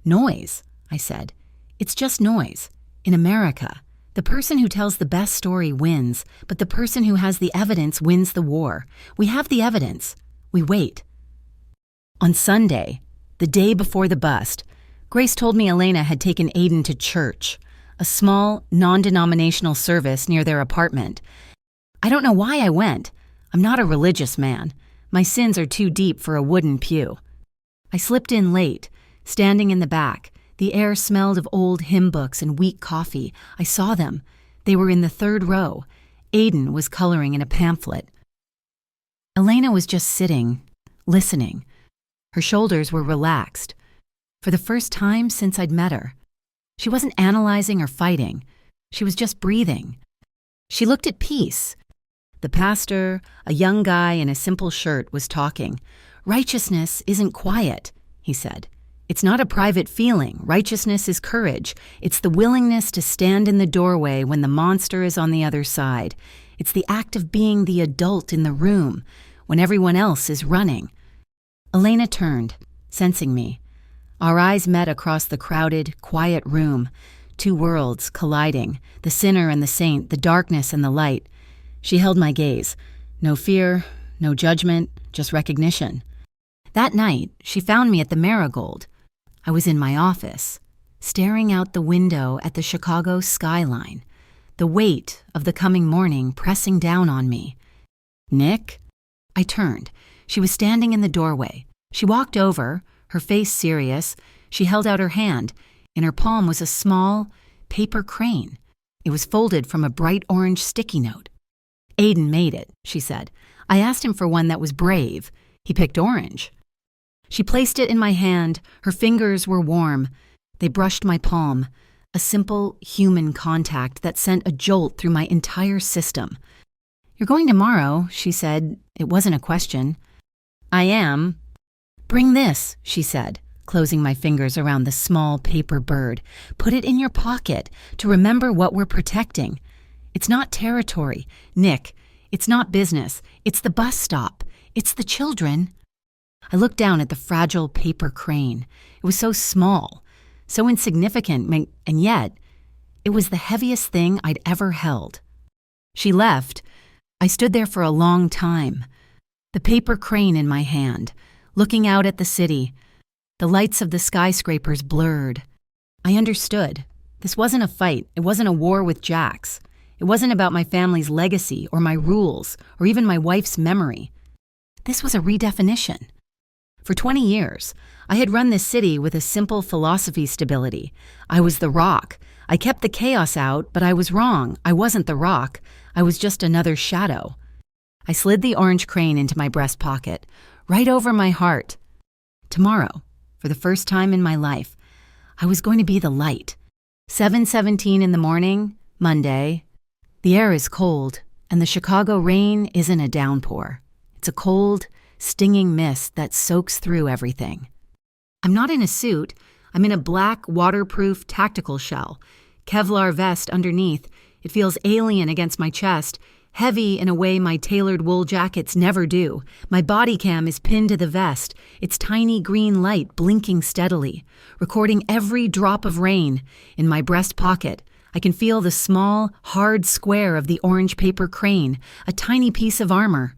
"Noise," I said. "It's just noise. In America, the person who tells the best story wins, but the person who has the evidence wins the war. We have the evidence. We wait." On Sunday, the day before the bust, Grace told me Elena had taken Aiden to church, a small, non-denominational service near their apartment. I don't know why I went. I'm not a religious man. My sins are too deep for a wooden pew. I slipped in late, standing in the back. The air smelled of old hymn books and weak coffee. I saw them. They were in the third row. Aiden was coloring in a pamphlet. Elena was just sitting, listening. Her shoulders were relaxed. For the first time since I'd met her. She wasn't analyzing or fighting. She was just breathing. She looked at peace. The pastor, a young guy in a simple shirt, was talking. "Righteousness isn't quiet," he said. "It's not a private feeling. Righteousness is courage. It's the willingness to stand in the doorway when the monster is on the other side. It's the act of being the adult in the room when everyone else is running." Elena turned, sensing me. Our eyes met across the crowded, quiet room, two worlds colliding, the sinner and the saint, the darkness and the light. She held my gaze. No fear, no judgment, just recognition. That night, she found me at the Marigold. I was in my office, staring out the window at the Chicago skyline, the weight of the coming morning pressing down on me. "Nick?" I turned. She was standing in the doorway. She walked over, her face serious. She held out her hand. In her palm was a small paper crane. It was folded from a bright orange sticky note. "Aiden made it," she said. "I asked him for one that was brave. He picked orange." She placed it in my hand. Her fingers were warm. They brushed my palm, a simple human contact that sent a jolt through my entire system. "You're going tomorrow," she said. It wasn't a question. "I am." "Bring this," she said, closing my fingers around the small paper bird. "Put it in your pocket to remember what we're protecting. It's not territory, Nick. It's not business. It's the bus stop. It's the children." I looked down at the fragile paper crane. It was so small, so insignificant, and yet it was the heaviest thing I'd ever held. She left. I stood there for a long time, the paper crane in my hand, looking out at the city. The lights of the skyscrapers blurred. I understood. This wasn't a fight. It wasn't a war with Jax. It wasn't about my family's legacy or my rules or even my wife's memory. This was a redefinition. For 20 years, I had run this city with a simple philosophy: stability. I was the rock. I kept the chaos out, but I was wrong. I wasn't the rock. I was just another shadow. I slid the orange crane into my breast pocket, right over my heart. Tomorrow, for the first time in my life, I was going to be the light. 7:17 in the morning, Monday. The air is cold, and the Chicago rain isn't a downpour. It's a cold, stinging mist that soaks through everything. I'm not in a suit. I'm in a black, waterproof tactical shell. Kevlar vest underneath. It feels alien against my chest, heavy in a way my tailored wool jackets never do. My body cam is pinned to the vest, its tiny green light blinking steadily, recording every drop of rain. In my breast pocket, I can feel the small, hard square of the orange paper crane, a tiny piece of armor.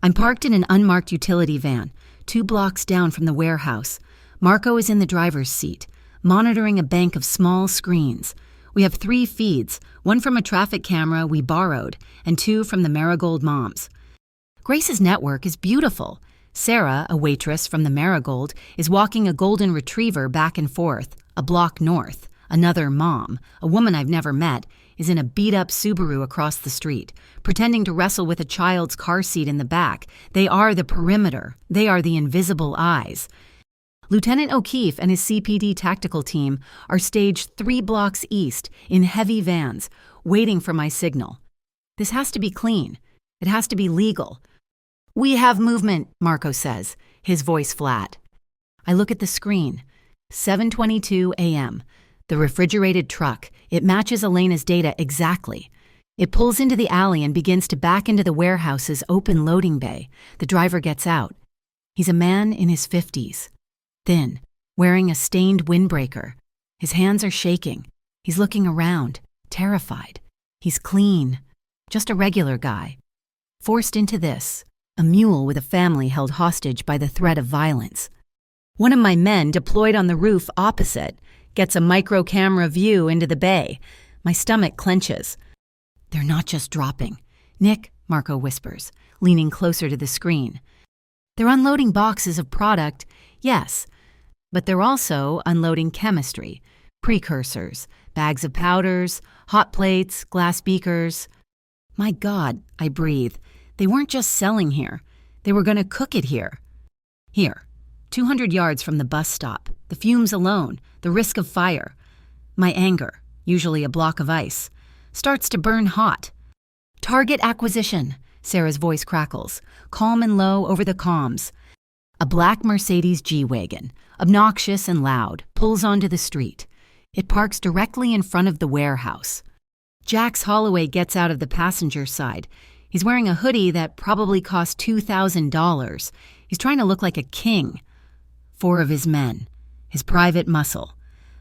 I'm parked in an unmarked utility van, 2 blocks down from the warehouse. Marco is in the driver's seat, monitoring a bank of small screens. We have 3 feeds, one from a traffic camera we borrowed, and 2 from the Marigold moms. Grace's network is beautiful. Sarah, a waitress from the Marigold, is walking a golden retriever back and forth, a block north. Another mom, a woman I've never met, is in a beat-up Subaru across the street, pretending to wrestle with a child's car seat in the back. They are the perimeter. They are the invisible eyes. Lieutenant O'Keefe and his CPD tactical team are staged 3 blocks east in heavy vans, waiting for my signal. This has to be clean. It has to be legal. "We have movement," Marco says, his voice flat. I look at the screen. 7:22 a.m. The refrigerated truck. It matches Elena's data exactly. It pulls into the alley and begins to back into the warehouse's open loading bay. The driver gets out. He's a man in his 50s, thin, wearing a stained windbreaker. His hands are shaking. He's looking around, terrified. He's clean, just a regular guy. Forced into this, a mule with a family held hostage by the threat of violence. One of my men, deployed on the roof opposite, gets a micro-camera view into the bay. My stomach clenches. They're not just dropping. Nick, Marco whispers, leaning closer to the screen. They're unloading boxes of product, yes, but they're also unloading chemistry, precursors, bags of powders, hot plates, glass beakers. My God, I breathe. They weren't just selling here. They were going to cook it here. Here, 200 yards from the bus stop, the fumes alone, the risk of fire. My anger, usually a block of ice, starts to burn hot. Target acquisition, Sarah's voice crackles, calm and low over the comms. A black Mercedes G-Wagon, obnoxious and loud, pulls onto the street. It parks directly in front of the warehouse. Jax Holloway gets out of the passenger side. He's wearing a hoodie that probably cost $2,000. He's trying to look like a king. 4 of his men, his private muscle,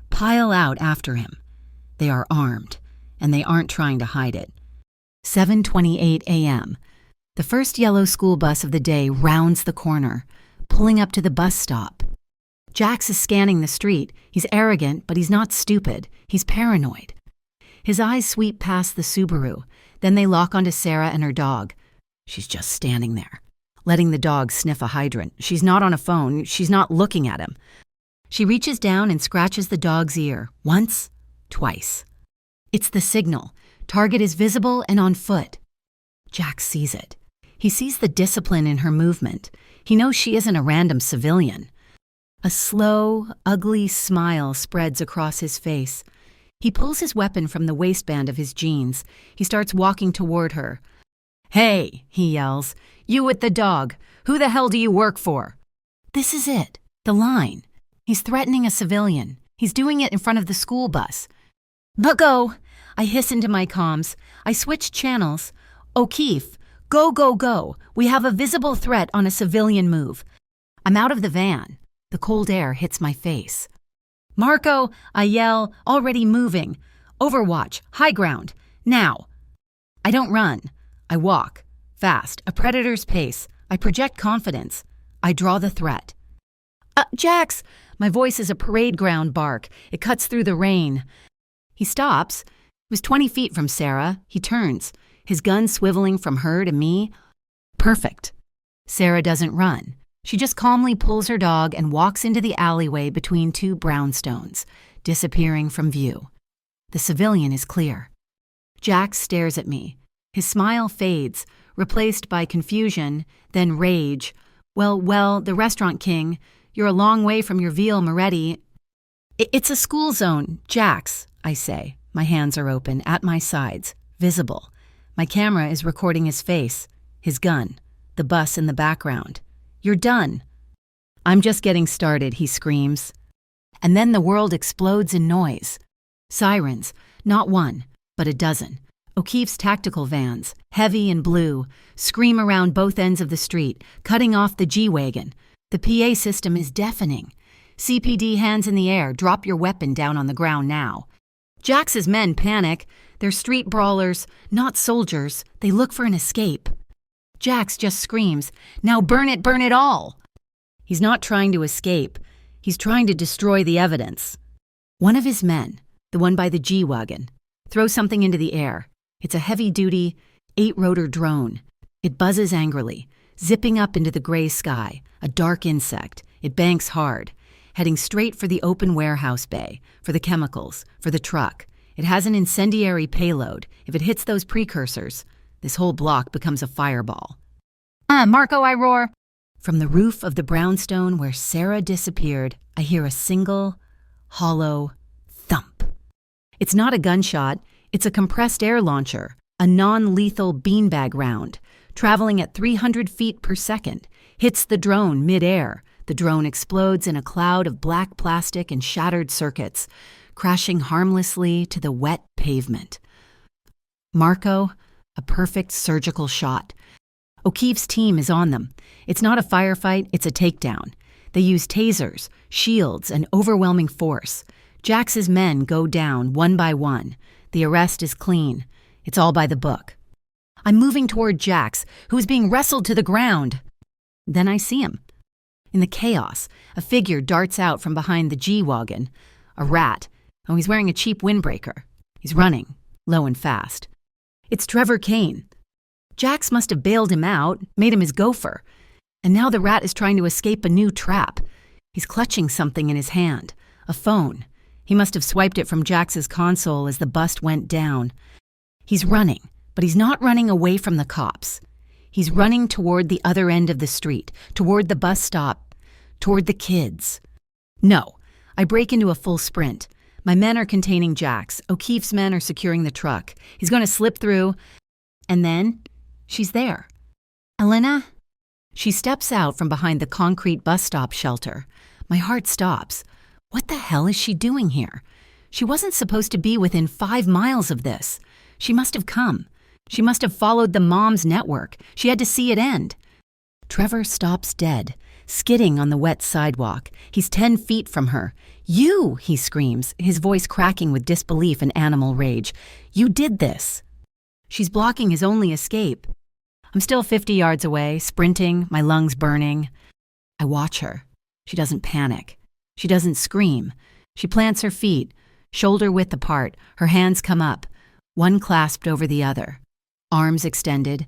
pile out after him. They are armed, and they aren't trying to hide it. 7:28 a.m. The first yellow school bus of the day rounds the corner, pulling up to the bus stop. Jax is scanning the street. He's arrogant, but he's not stupid. He's paranoid. His eyes sweep past the Subaru. Then they lock onto Sarah and her dog. She's just standing there, letting the dog sniff a hydrant. She's not on a phone. She's not looking at him. She reaches down and scratches the dog's ear. Once, twice. It's the signal. Target is visible and on foot. Jax sees it. He sees the discipline in her movement. He knows she isn't a random civilian. A slow, ugly smile spreads across his face. He pulls his weapon from the waistband of his jeans. He starts walking toward her. "Hey," he yells. "You with the dog. Who the hell do you work for?" This is it. The line. He's threatening a civilian. He's doing it in front of the school bus. "Go!" I hiss into my comms. I switch channels. "O'Keefe, go, go, go. We have a visible threat on a civilian move." I'm out of the van. The cold air hits my face. "Marco," I yell, already moving. "Overwatch, high ground, now." I don't run. I walk, fast, a predator's pace. I project confidence. I draw the threat. Jax!" My voice is a parade ground bark. It cuts through the rain. He stops. He was 20 feet from Sarah. He turns, his gun swiveling from her to me. Perfect. Sarah doesn't run. She just calmly pulls her dog and walks into the alleyway between 2 brownstones, disappearing from view. The civilian is clear. Jax stares at me. His smile fades, replaced by confusion, then rage. Well, the restaurant king. You're a long way from your veal Moretti." It's a school zone, Jax," I say. My hands are open, at my sides, visible. My camera is recording his face, his gun, the bus in the background. "You're done." "I'm just getting started," he screams. And then the world explodes in noise. Sirens, not one, but a dozen. O'Keefe's tactical vans, heavy and blue, scream around both ends of the street, cutting off the G-Wagon. The PA system is deafening. CPD hands in the air, drop your weapon down on the ground now. Jax's men panic. They're street brawlers, not soldiers. They look for an escape. Jax just screams, "Now burn it all!" He's not trying to escape. He's trying to destroy the evidence. One of his men, the one by the G-Wagon, throws something into the air. It's a heavy-duty, 8-rotor drone. It buzzes angrily, zipping up into the gray sky, a dark insect. It banks hard, heading straight for the open warehouse bay, for the chemicals, for the truck. It has an incendiary payload. If it hits those precursors, this whole block becomes a fireball. Marco," I roar. From the roof of the brownstone where Sarah disappeared, I hear a single, hollow thump. It's not a gunshot. It's a compressed air launcher, a non-lethal beanbag round, traveling at 300 feet per second, hits the drone mid-air. The drone explodes in a cloud of black plastic and shattered circuits, crashing harmlessly to the wet pavement. Marco, a perfect surgical shot. O'Keefe's team is on them. It's not a firefight, it's a takedown. They use tasers, shields, and overwhelming force. Jax's men go down one by one. The arrest is clean. It's all by the book. I'm moving toward Jax, who is being wrestled to the ground. Then I see him. In the chaos, a figure darts out from behind the G-Wagon. A rat. Oh, he's wearing a cheap windbreaker. He's running, low and fast. It's Trevor Kane. Jax must have bailed him out, made him his gopher. And now the rat is trying to escape a new trap. He's clutching something in his hand. A phone. He must have swiped it from Jax's console as the bust went down. He's running, but he's not running away from the cops. He's running toward the other end of the street, toward the bus stop, toward the kids. No, I break into a full sprint. My men are containing Jax. O'Keefe's men are securing the truck. He's going to slip through, and then she's there. Elena? She steps out from behind the concrete bus stop shelter. My heart stops. What the hell is she doing here? She wasn't supposed to be within 5 miles of this. She must have come. She must have followed the mom's network. She had to see it end. Trevor stops dead, skidding on the wet sidewalk. He's 10 feet from her. You, he screams, his voice cracking with disbelief and animal rage. You did this. She's blocking his only escape. I'm still 50 yards away, sprinting, my lungs burning. I watch her. She doesn't panic. She doesn't scream. She plants her feet, shoulder width apart, her hands come up, one clasped over the other. Arms extended,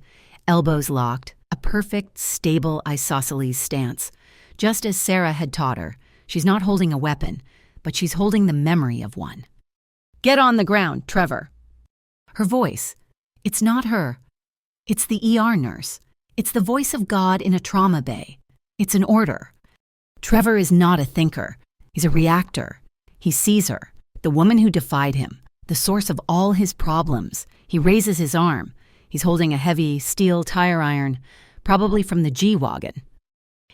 elbows locked, a perfect, stable isosceles stance. Just as Sarah had taught her, she's not holding a weapon, but she's holding the memory of one. Get on the ground, Trevor. Her voice. It's not her. It's the ER nurse. It's the voice of God in a trauma bay. It's an order. Trevor is not a thinker. He's a reactor. He sees her, the woman who defied him, the source of all his problems. He raises his arm. He's holding a heavy steel tire iron, probably from the G-Wagon.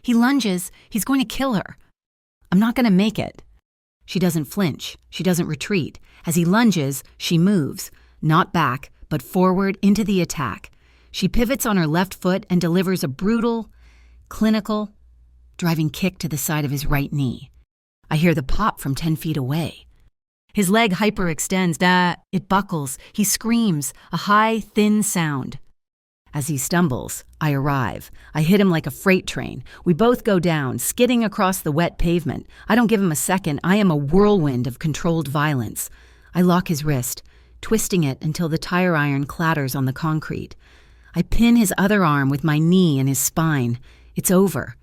He lunges. He's going to kill her. I'm not going to make it. She doesn't flinch. She doesn't retreat. As he lunges, she moves, not back, but forward into the attack. She pivots on her left foot and delivers a brutal, clinical, driving kick to the side of his right knee. I hear the pop from 10 feet away. His leg hyperextends. It buckles. He screams, a high, thin sound. As he stumbles, I arrive. I hit him like a freight train. We both go down, skidding across the wet pavement. I don't give him a second. I am a whirlwind of controlled violence. I lock his wrist, twisting it until the tire iron clatters on the concrete. I pin his other arm with my knee in his spine. It's over.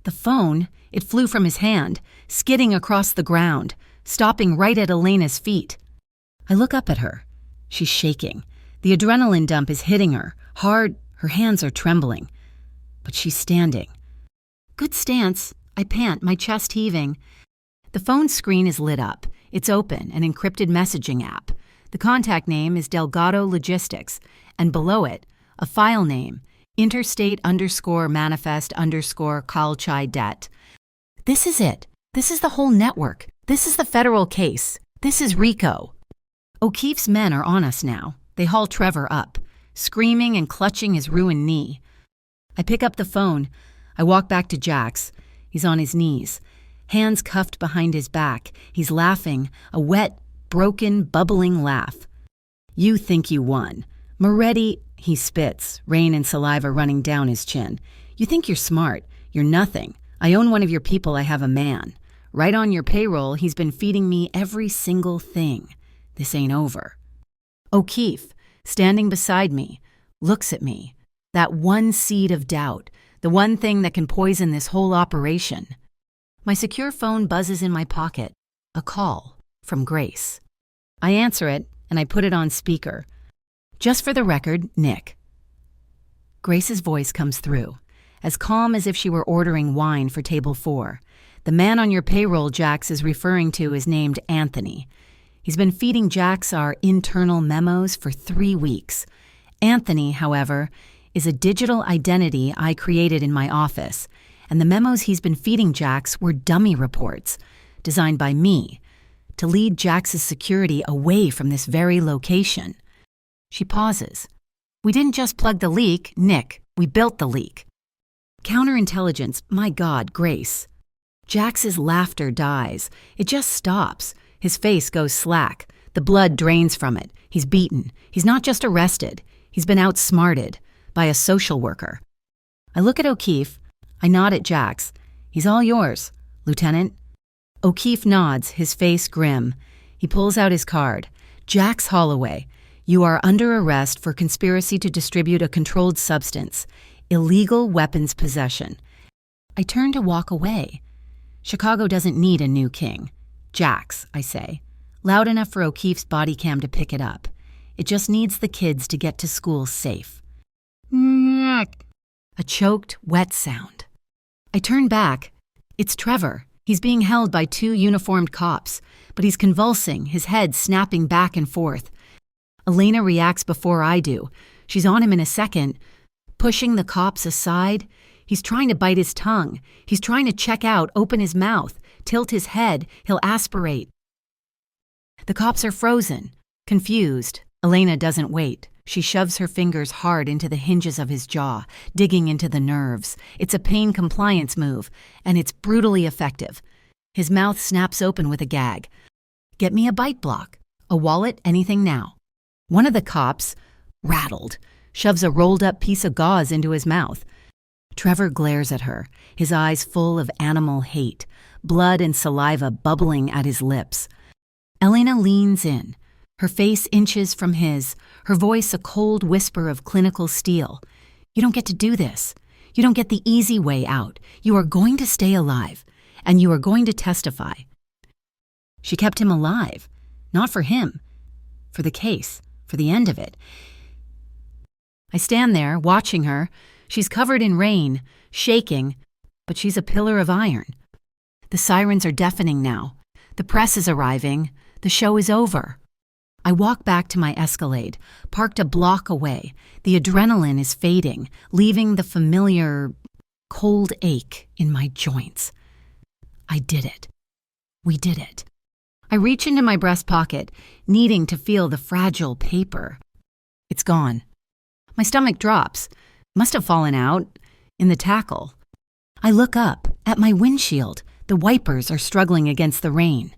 The phone, it flew from his hand, skidding across the ground, stopping right at Elena's feet. I look up at her. She's shaking. The adrenaline dump is hitting her, hard. Her hands are trembling. But she's standing. Good stance. I pant, my chest heaving. The phone screen is lit up. It's open, an encrypted messaging app. The contact name is Delgado Logistics, and below it, a file name, interstate_manifest_Kalchai debt. This is it. This is the whole network. This is the federal case. This is RICO. O'Keefe's men are on us now. They haul Trevor up, screaming and clutching his ruined knee. I pick up the phone. I walk back to Jax. He's on his knees, hands cuffed behind his back. He's laughing, a wet, broken, bubbling laugh. You think you won. Moretti, he spits, rain and saliva running down his chin. You think you're smart. You're nothing. I own one of your people. I have a man. Right on your payroll, he's been feeding me every single thing. This ain't over. O'Keefe, standing beside me, looks at me. That one seed of doubt, the one thing that can poison this whole operation. My secure phone buzzes in my pocket. A call from Grace. I answer it, and I put it on speaker. Just for the record, Nick. Grace's voice comes through, as calm as if she were ordering wine for table 4. The man on your payroll Jax is referring to is named Anthony. He's been feeding Jax our internal memos for 3 weeks. Anthony, however, is a digital identity I created in my office, and the memos he's been feeding Jax were dummy reports, designed by me, to lead Jax's security away from this very location. She pauses. We didn't just plug the leak, Nick. We built the leak. Counterintelligence, my God, Grace. Jax's laughter dies. It just stops. His face goes slack. The blood drains from it. He's beaten. He's not just arrested. He's been outsmarted by a social worker. I look at O'Keefe. I nod at Jax. He's all yours, Lieutenant. O'Keefe nods, his face grim. He pulls out his card. Jax Holloway. You are under arrest for conspiracy to distribute a controlled substance, illegal weapons possession. I turn to walk away. Chicago doesn't need a new king. Jax, I say, loud enough for O'Keefe's body cam to pick it up. It just needs the kids to get to school safe. A choked, wet sound. I turn back. It's Trevor. He's being held by 2 uniformed cops, but he's convulsing, his head snapping back and forth. Elena reacts before I do. She's on him in a second, pushing the cops aside. He's trying to bite his tongue. He's trying to check out, open his mouth, tilt his head. He'll aspirate. The cops are frozen, confused. Elena doesn't wait. She shoves her fingers hard into the hinges of his jaw, digging into the nerves. It's a pain compliance move, and it's brutally effective. His mouth snaps open with a gag. Get me a bite block. A wallet, anything now. One of the cops, rattled, shoves a rolled-up piece of gauze into his mouth. Trevor glares at her, his eyes full of animal hate, blood and saliva bubbling at his lips. Elena leans in, her face inches from his, her voice a cold whisper of clinical steel. You don't get to do this. You don't get the easy way out. You are going to stay alive, and you are going to testify. She kept him alive, not for him, for the case, for the end of it. I stand there, watching her. She's covered in rain, shaking, but she's a pillar of iron. The sirens are deafening now. The press is arriving. The show is over. I walk back to my Escalade, parked a block away. The adrenaline is fading, leaving the familiar cold ache in my joints. I did it. We did it. I reach into my breast pocket, needing to feel the fragile paper. It's gone. My stomach drops. Must have fallen out in the tackle. I look up at my windshield. The wipers are struggling against the rain.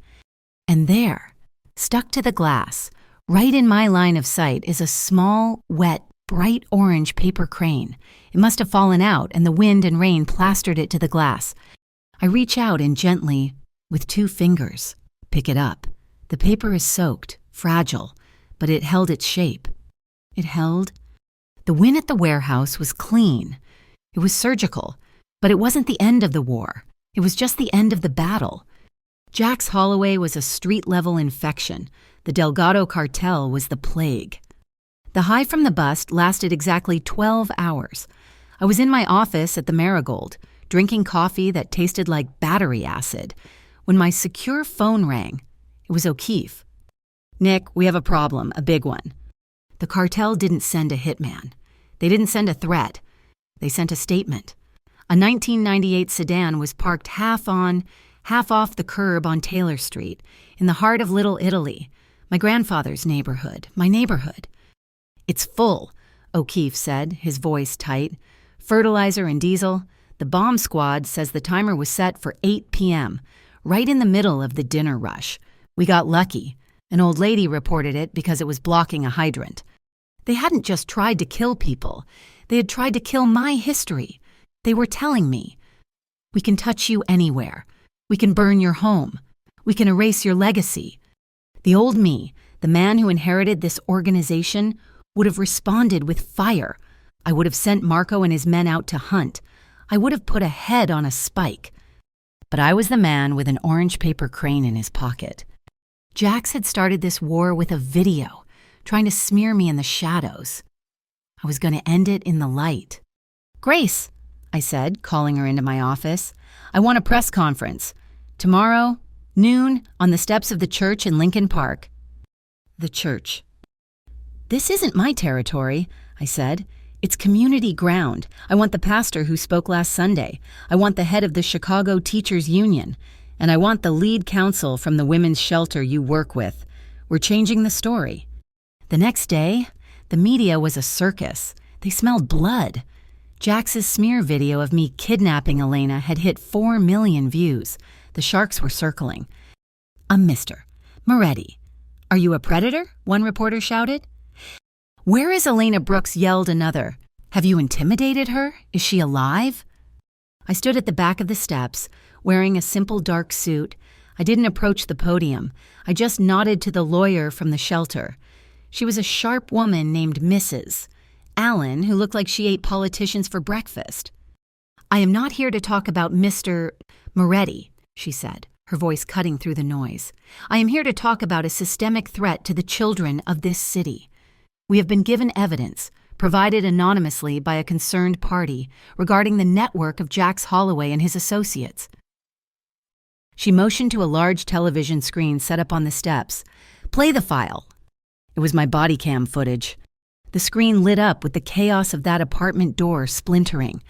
And there, stuck to the glass, right in my line of sight, is a small, wet, bright orange paper crane. It must have fallen out, and the wind and rain plastered it to the glass. I reach out and gently, with 2 fingers, pick it up. The paper is soaked, fragile, but it held its shape. It held. The win at the warehouse was clean. It was surgical, but it wasn't the end of the war. It was just the end of the battle. Jax Holloway was a street-level infection. The Delgado cartel was the plague. The high from the bust lasted exactly 12 hours. I was in my office at the Marigold, drinking coffee that tasted like battery acid, when my secure phone rang. It was O'Keefe. Nick, we have a problem, a big one. The cartel didn't send a hitman. They didn't send a threat. They sent a statement. A 1998 sedan was parked half on, half off the curb on Taylor Street, in the heart of Little Italy, my grandfather's neighborhood, my neighborhood. It's full, O'Keefe said, his voice tight. Fertilizer and diesel. The bomb squad says the timer was set for 8 p.m., right in the middle of the dinner rush. We got lucky. An old lady reported it because it was blocking a hydrant. They hadn't just tried to kill people. They had tried to kill my history. They were telling me, we can touch you anywhere. We can burn your home. We can erase your legacy. The old me, the man who inherited this organization, would have responded with fire. I would have sent Marco and his men out to hunt. I would have put a head on a spike. But I was the man with an orange paper crane in his pocket. Jax had started this war with a video, trying to smear me in the shadows. I was going to end it in the light. Grace, I said, calling her into my office, I want a press conference. Tomorrow, noon, on the steps of the church in Lincoln Park. The church. This isn't my territory, I said. It's community ground. I want the pastor who spoke last Sunday. I want the head of the Chicago Teachers Union. And I want the lead counsel from the women's shelter you work with. We're changing the story. The next day, the media was a circus. They smelled blood. Jax's smear video of me kidnapping Elena had hit 4 million views. The sharks were circling. Mr. Moretti. Are you a predator? One reporter shouted. Where is Elena Brooks? Yelled another. Have you intimidated her? Is she alive? I stood at the back of the steps, wearing a simple dark suit. I didn't approach the podium. I just nodded to the lawyer from the shelter. She was a sharp woman named Mrs. Allen, who looked like she ate politicians for breakfast. "I am not here to talk about Mr. Moretti," she said, her voice cutting through the noise. "I am here to talk about a systemic threat to the children of this city. We have been given evidence, provided anonymously by a concerned party, regarding the network of Jax Holloway and his associates." She motioned to a large television screen set up on the steps. "Play the file." It was my body cam footage. The screen lit up with the chaos of that apartment door splintering.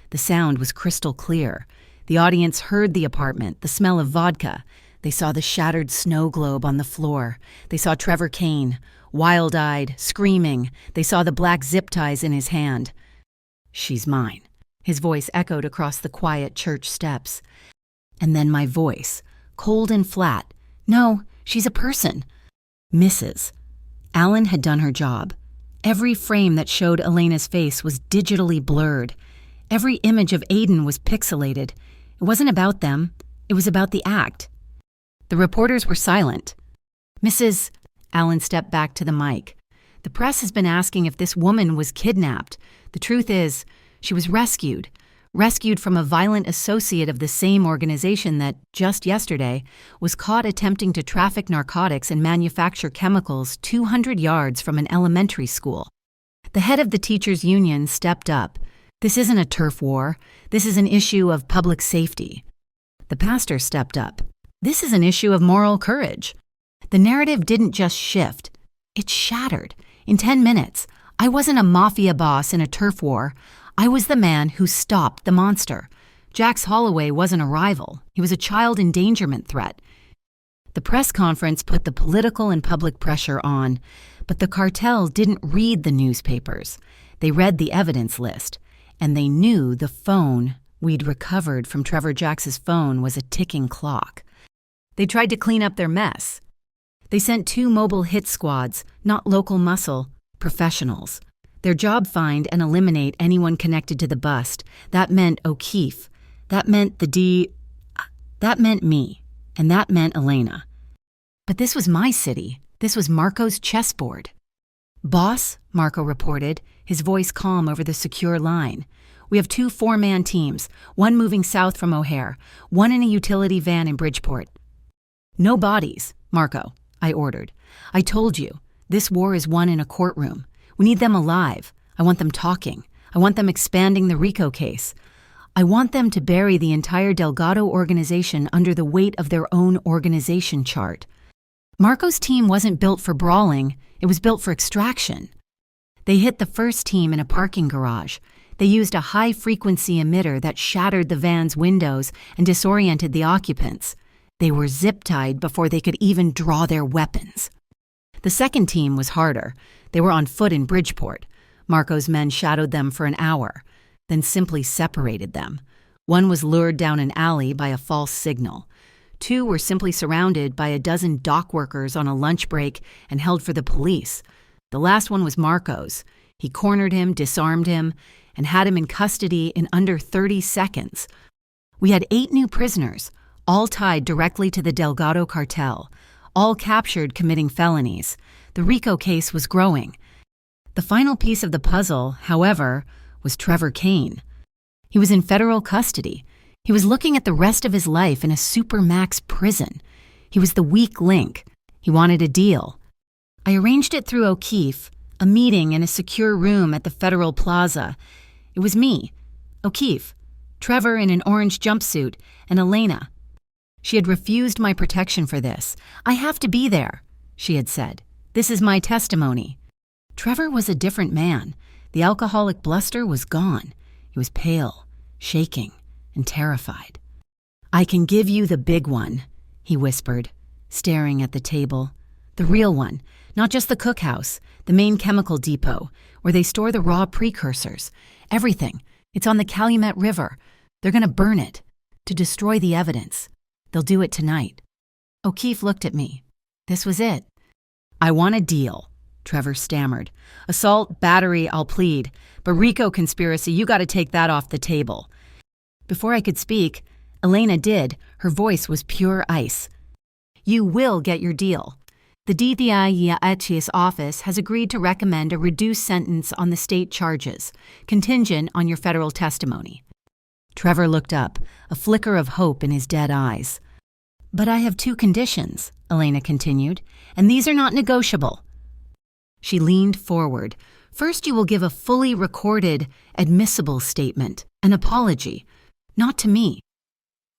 The sound was crystal clear. The audience heard the apartment, the smell of vodka. They saw the shattered snow globe on the floor. They saw Trevor Kane, wild-eyed, screaming. They saw the black zip ties in his hand. "She's mine," his voice echoed across the quiet church steps. And then my voice, cold and flat. "No, she's a person." Mrs. Allen had done her job. Every frame that showed Elena's face was digitally blurred. Every image of Aiden was pixelated. It wasn't about them. It was about the act. The reporters were silent. "Mrs. Allen stepped back to the mic. "The press has been asking if this woman was kidnapped. The truth is, she was rescued from a violent associate of the same organization that, just yesterday, was caught attempting to traffic narcotics and manufacture chemicals 200 yards from an elementary school." The head of the teachers' union stepped up. "This isn't a turf war. This is an issue of public safety." The pastor stepped up. "This is an issue of moral courage." The narrative didn't just shift. It shattered. In 10 minutes, I wasn't a mafia boss in a turf war. I was the man who stopped the monster. Jax Holloway wasn't a rival. He was a child endangerment threat. The press conference put the political and public pressure on, but the cartel didn't read the newspapers. They read the evidence list, and they knew the phone we'd recovered from Trevor Jax's phone was a ticking clock. They tried to clean up their mess. They sent 2 mobile hit squads, not local muscle, professionals. Their job: find and eliminate anyone connected to the bust. That meant O'Keefe. That meant That meant me. And that meant Elena. But this was my city. This was Marco's chessboard. "Boss," Marco reported, his voice calm over the secure line. "We have 2 4-man teams, one moving south from O'Hare, one in a utility van in Bridgeport." "No bodies, Marco," I ordered. "I told you, this war is won in a courtroom. We need them alive. I want them talking. I want them expanding the RICO case. I want them to bury the entire Delgado organization under the weight of their own organization chart." Marco's team wasn't built for brawling. It was built for extraction. They hit the first team in a parking garage. They used a high-frequency emitter that shattered the van's windows and disoriented the occupants. They were zip-tied before they could even draw their weapons. The second team was harder. They were on foot in Bridgeport. Marco's men shadowed them for an hour, then simply separated them. One was lured down an alley by a false signal. 2 were simply surrounded by a dozen dock workers on a lunch break and held for the police. The last one was Marco's. He cornered him, disarmed him, and had him in custody in under 30 seconds. We had 8 new prisoners, all tied directly to the Delgado cartel, all captured committing felonies. The RICO case was growing. The final piece of the puzzle, however, was Trevor Kane. He was in federal custody. He was looking at the rest of his life in a supermax prison. He was the weak link. He wanted a deal. I arranged it through O'Keefe, a meeting in a secure room at the Federal Plaza. It was me, O'Keefe, Trevor in an orange jumpsuit, and Elena. She had refused my protection for this. "I have to be there," she had said. "This is my testimony." Trevor was a different man. The alcoholic bluster was gone. He was pale, shaking, and terrified. "I can give you the big one," he whispered, staring at the table. "The real one, not just the cookhouse, the main chemical depot, where they store the raw precursors. Everything. It's on the Calumet River. They're going to burn it, to destroy the evidence. They'll do it tonight." O'Keefe looked at me. This was it. "I want a deal," Trevor stammered. "Assault, battery, I'll plead. But RICO conspiracy, you got to take that off the table." Before I could speak, Elena did. Her voice was pure ice. "You will get your deal. The DDI's office has agreed to recommend a reduced sentence on the state charges, contingent on your federal testimony. Trevor looked up, a flicker of hope in his dead eyes. But I have 2 conditions, Elena continued, and these are not negotiable. She leaned forward. First, you will give a fully recorded, admissible statement, an apology, not to me.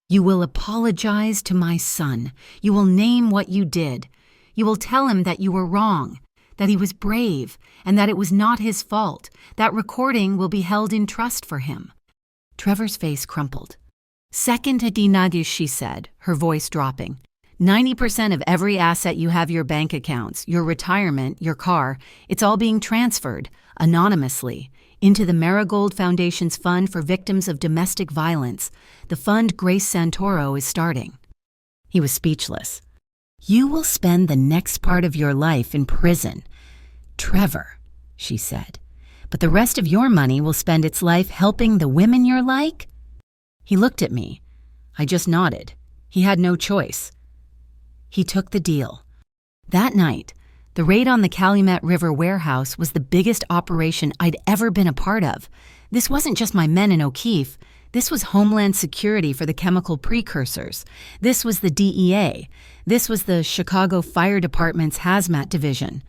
You will apologize to my son. You will name what you did. You will tell him that you were wrong, that he was brave, and that it was not his fault. That recording will be held in trust for him. Trevor's face crumpled. Second, Adinagish, she said, her voice dropping. 90% of every asset you have, your bank accounts, your retirement, your car, it's all being transferred, anonymously, into the Marigold Foundation's Fund for Victims of Domestic Violence. The fund Grace Santoro is starting. He was speechless. You will spend the next part of your life in prison. Trevor, she said, but the rest of your money will spend its life helping the women you're like? He looked at me. I just nodded. He had no choice. He took the deal. That night, the raid on the Calumet River warehouse was the biggest operation I'd ever been a part of. This wasn't just my men in O'Keefe. This was Homeland Security for the chemical precursors. This was the DEA. This was the Chicago Fire Department's Hazmat Division.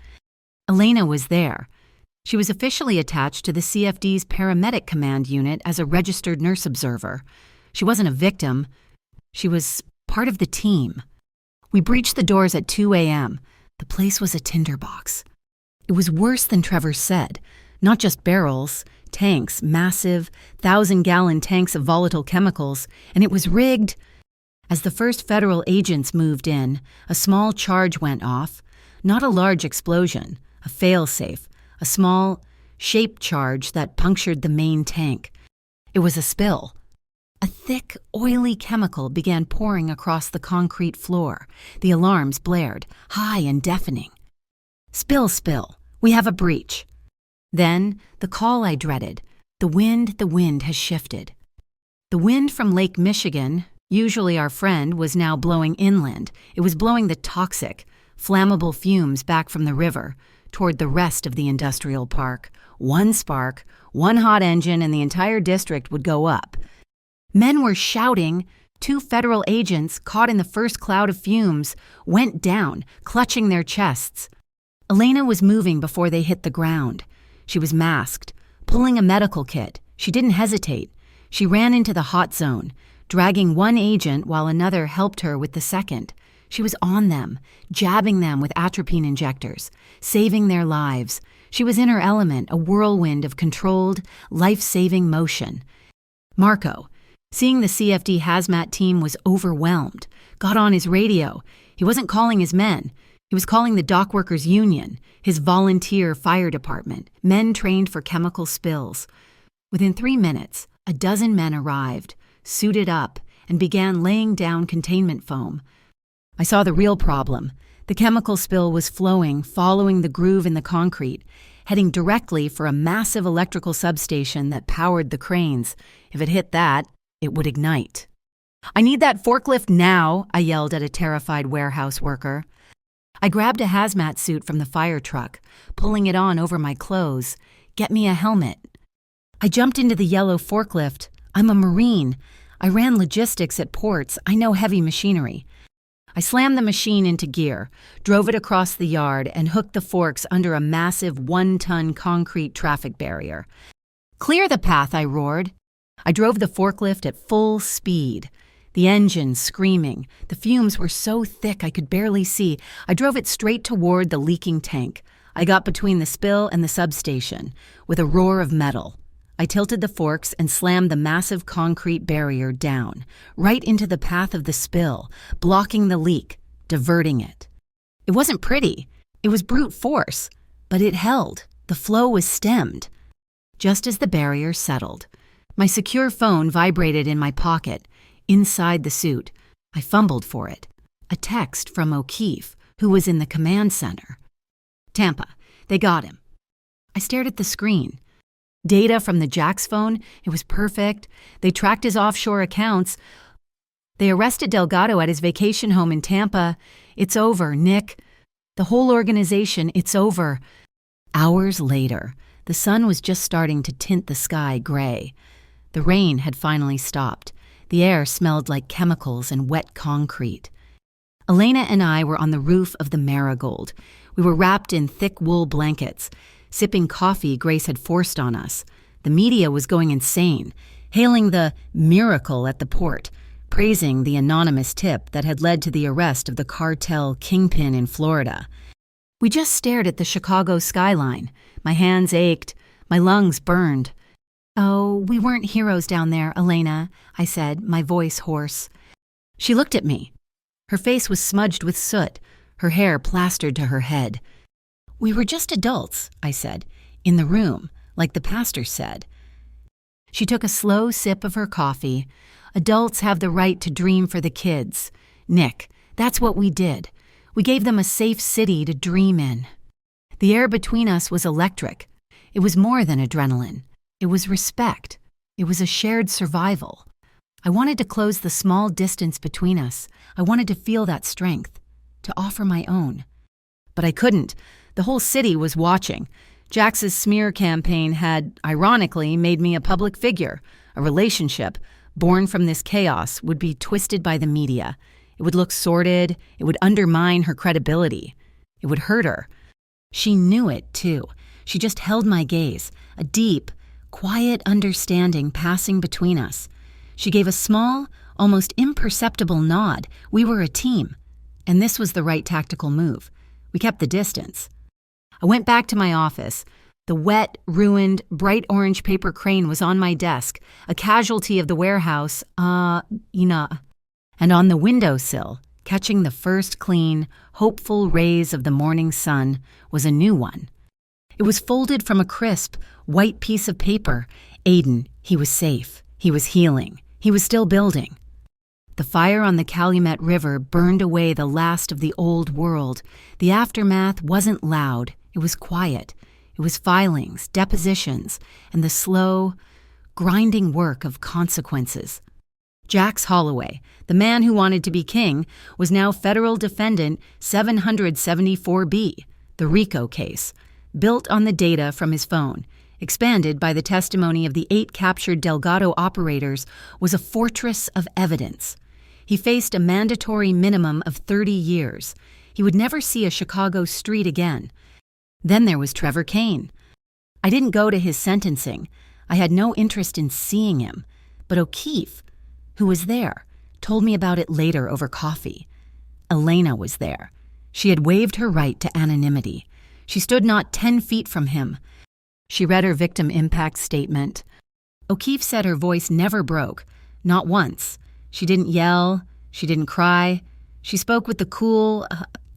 Elena was there. She was officially attached to the CFD's Paramedic Command Unit as a registered nurse observer. She wasn't a victim. She was part of the team. We breached the doors at 2 a.m. The place was a tinderbox. It was worse than Trevor said. Not just barrels, tanks, massive, 1,000-gallon tanks of volatile chemicals, and it was rigged. As the first federal agents moved in, a small charge went off. Not a large explosion, a fail-safe, a small, shaped charge that punctured the main tank. It was a spill. A thick, oily chemical began pouring across the concrete floor. The alarms blared, high and deafening. Spill, spill. We have a breach. Then, the call I dreaded. The wind has shifted. The wind from Lake Michigan, usually our friend, was now blowing inland. It was blowing the toxic, flammable fumes back from the river toward the rest of the industrial park. One spark, one hot engine, and the entire district would go up. Men were shouting. 2 federal agents, caught in the first cloud of fumes, went down, clutching their chests. Elena was moving before they hit the ground. She was masked, pulling a medical kit. She didn't hesitate. She ran into the hot zone, dragging one agent while another helped her with the second. She was on them, jabbing them with atropine injectors, saving their lives. She was in her element, a whirlwind of controlled, life-saving motion. Marco, seeing the CFD hazmat team, was overwhelmed, got on his radio. He wasn't calling his men. He was calling the dockworkers' union, his volunteer fire department, men trained for chemical spills. Within 3 minutes, a dozen men arrived, suited up, and began laying down containment foam. I saw the real problem. The chemical spill was flowing, following the groove in the concrete, heading directly for a massive electrical substation that powered the cranes. If it hit that, it would ignite. I need that forklift now, I yelled at a terrified warehouse worker. I grabbed a hazmat suit from the fire truck, pulling it on over my clothes. Get me a helmet. I jumped into the yellow forklift. I'm a Marine. I ran logistics at ports. I know heavy machinery. I slammed the machine into gear, drove it across the yard, and hooked the forks under a massive 1-ton concrete traffic barrier. Clear the path, I roared. I drove the forklift at full speed. The engine screaming. The fumes were so thick I could barely see. I drove it straight toward the leaking tank. I got between the spill and the substation, with a roar of metal. I tilted the forks and slammed the massive concrete barrier down, right into the path of the spill, blocking the leak, diverting it. It wasn't pretty. It was brute force, but it held. The flow was stemmed. Just as the barrier settled, my secure phone vibrated in my pocket, inside the suit. I fumbled for it. A text from O'Keefe, who was in the command center. Tampa, they got him. I stared at the screen. Data from the Jack's phone, it was perfect. They tracked his offshore accounts. They arrested Delgado at his vacation home in Tampa. It's over, Nick. The whole organization, it's over. Hours later, the sun was just starting to tint the sky gray. The rain had finally stopped. The air smelled like chemicals and wet concrete. Elena and I were on the roof of the Marigold. We were wrapped in thick wool blankets, sipping coffee Grace had forced on us. The media was going insane, hailing the miracle at the port, praising the anonymous tip that had led to the arrest of the cartel kingpin in Florida. We just stared at the Chicago skyline. My hands ached, my lungs burned. "Oh, we weren't heroes down there, Elena," I said, my voice hoarse. She looked at me. Her face was smudged with soot, her hair plastered to her head. "We were just adults," I said, "in the room, like the pastor said." She took a slow sip of her coffee. "Adults have the right to dream for the kids. Nick, that's what we did. We gave them a safe city to dream in." The air between us was electric. It was more than adrenaline. It was respect. It was a shared survival. I wanted to close the small distance between us. I wanted to feel that strength, to offer my own. But I couldn't. The whole city was watching. Jax's smear campaign had, ironically, made me a public figure. A relationship, born from this chaos, would be twisted by the media. It would look sordid. It would undermine her credibility. It would hurt her. She knew it, too. She just held my gaze, a deep, quiet understanding passing between us. She gave a small, almost imperceptible nod. We were a team. And this was the right tactical move. We kept the distance. I went back to my office. The wet, ruined, bright orange paper crane was on my desk, a casualty of the warehouse, and on the windowsill, catching the first clean, hopeful rays of the morning sun, was a new one. It was folded from a crisp, white piece of paper. Aiden, he was safe. He was healing. He was still building. The fire on the Calumet River burned away the last of the old world. The aftermath wasn't loud. It was quiet. It was filings, depositions, and the slow, grinding work of consequences. Jax Holloway, the man who wanted to be king, was now federal defendant 774B, the RICO case, built on the data from his phone, expanded by the testimony of the 8 captured Delgado operators, was a fortress of evidence. He faced a mandatory minimum of 30 years. He would never see a Chicago street again. Then there was Trevor Kane. I didn't go to his sentencing. I had no interest in seeing him. But O'Keefe, who was there, told me about it later over coffee. Elena was there. She had waived her right to anonymity. She stood not 10 feet from him. She read her victim impact statement. O'Keefe said her voice never broke, not once. She didn't yell. She didn't cry. She spoke with the cool,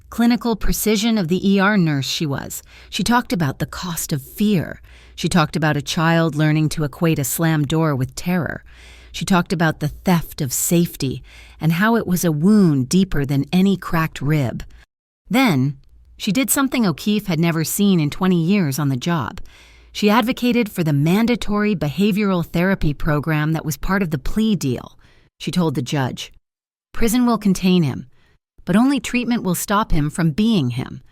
clinical precision of the ER nurse she was. She talked about the cost of fear. She talked about a child learning to equate a slammed door with terror. She talked about the theft of safety and how it was a wound deeper than any cracked rib. Then, she did something O'Keefe had never seen in 20 years on the job. She advocated for the mandatory behavioral therapy program that was part of the plea deal. She told the judge, "Prison will contain him, but only treatment will stop him from being him."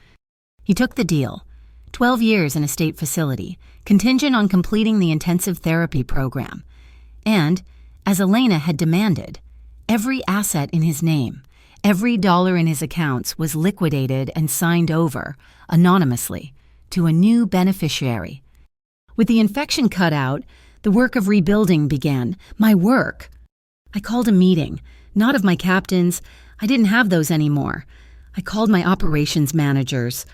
He took the deal, 12 years in a state facility, contingent on completing the intensive therapy program. And, as Elena had demanded, every asset in his name, every dollar in his accounts was liquidated and signed over, anonymously, to a new beneficiary. With the infection cut out, the work of rebuilding began. My work. I called a meeting, not of my captains. I didn't have those anymore. I called my operations managers.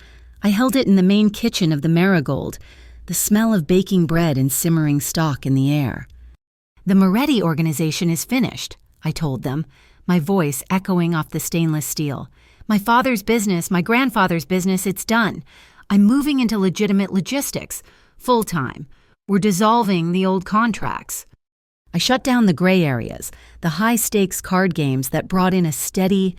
I held it in the main kitchen of the Marigold, the smell of baking bread and simmering stock in the air. "The Moretti organization is finished," I told them, my voice echoing off the stainless steel. "My father's business, my grandfather's business, it's done. I'm moving into legitimate logistics, full-time. We're dissolving the old contracts." I shut down the gray areas, the high-stakes card games that brought in a steady,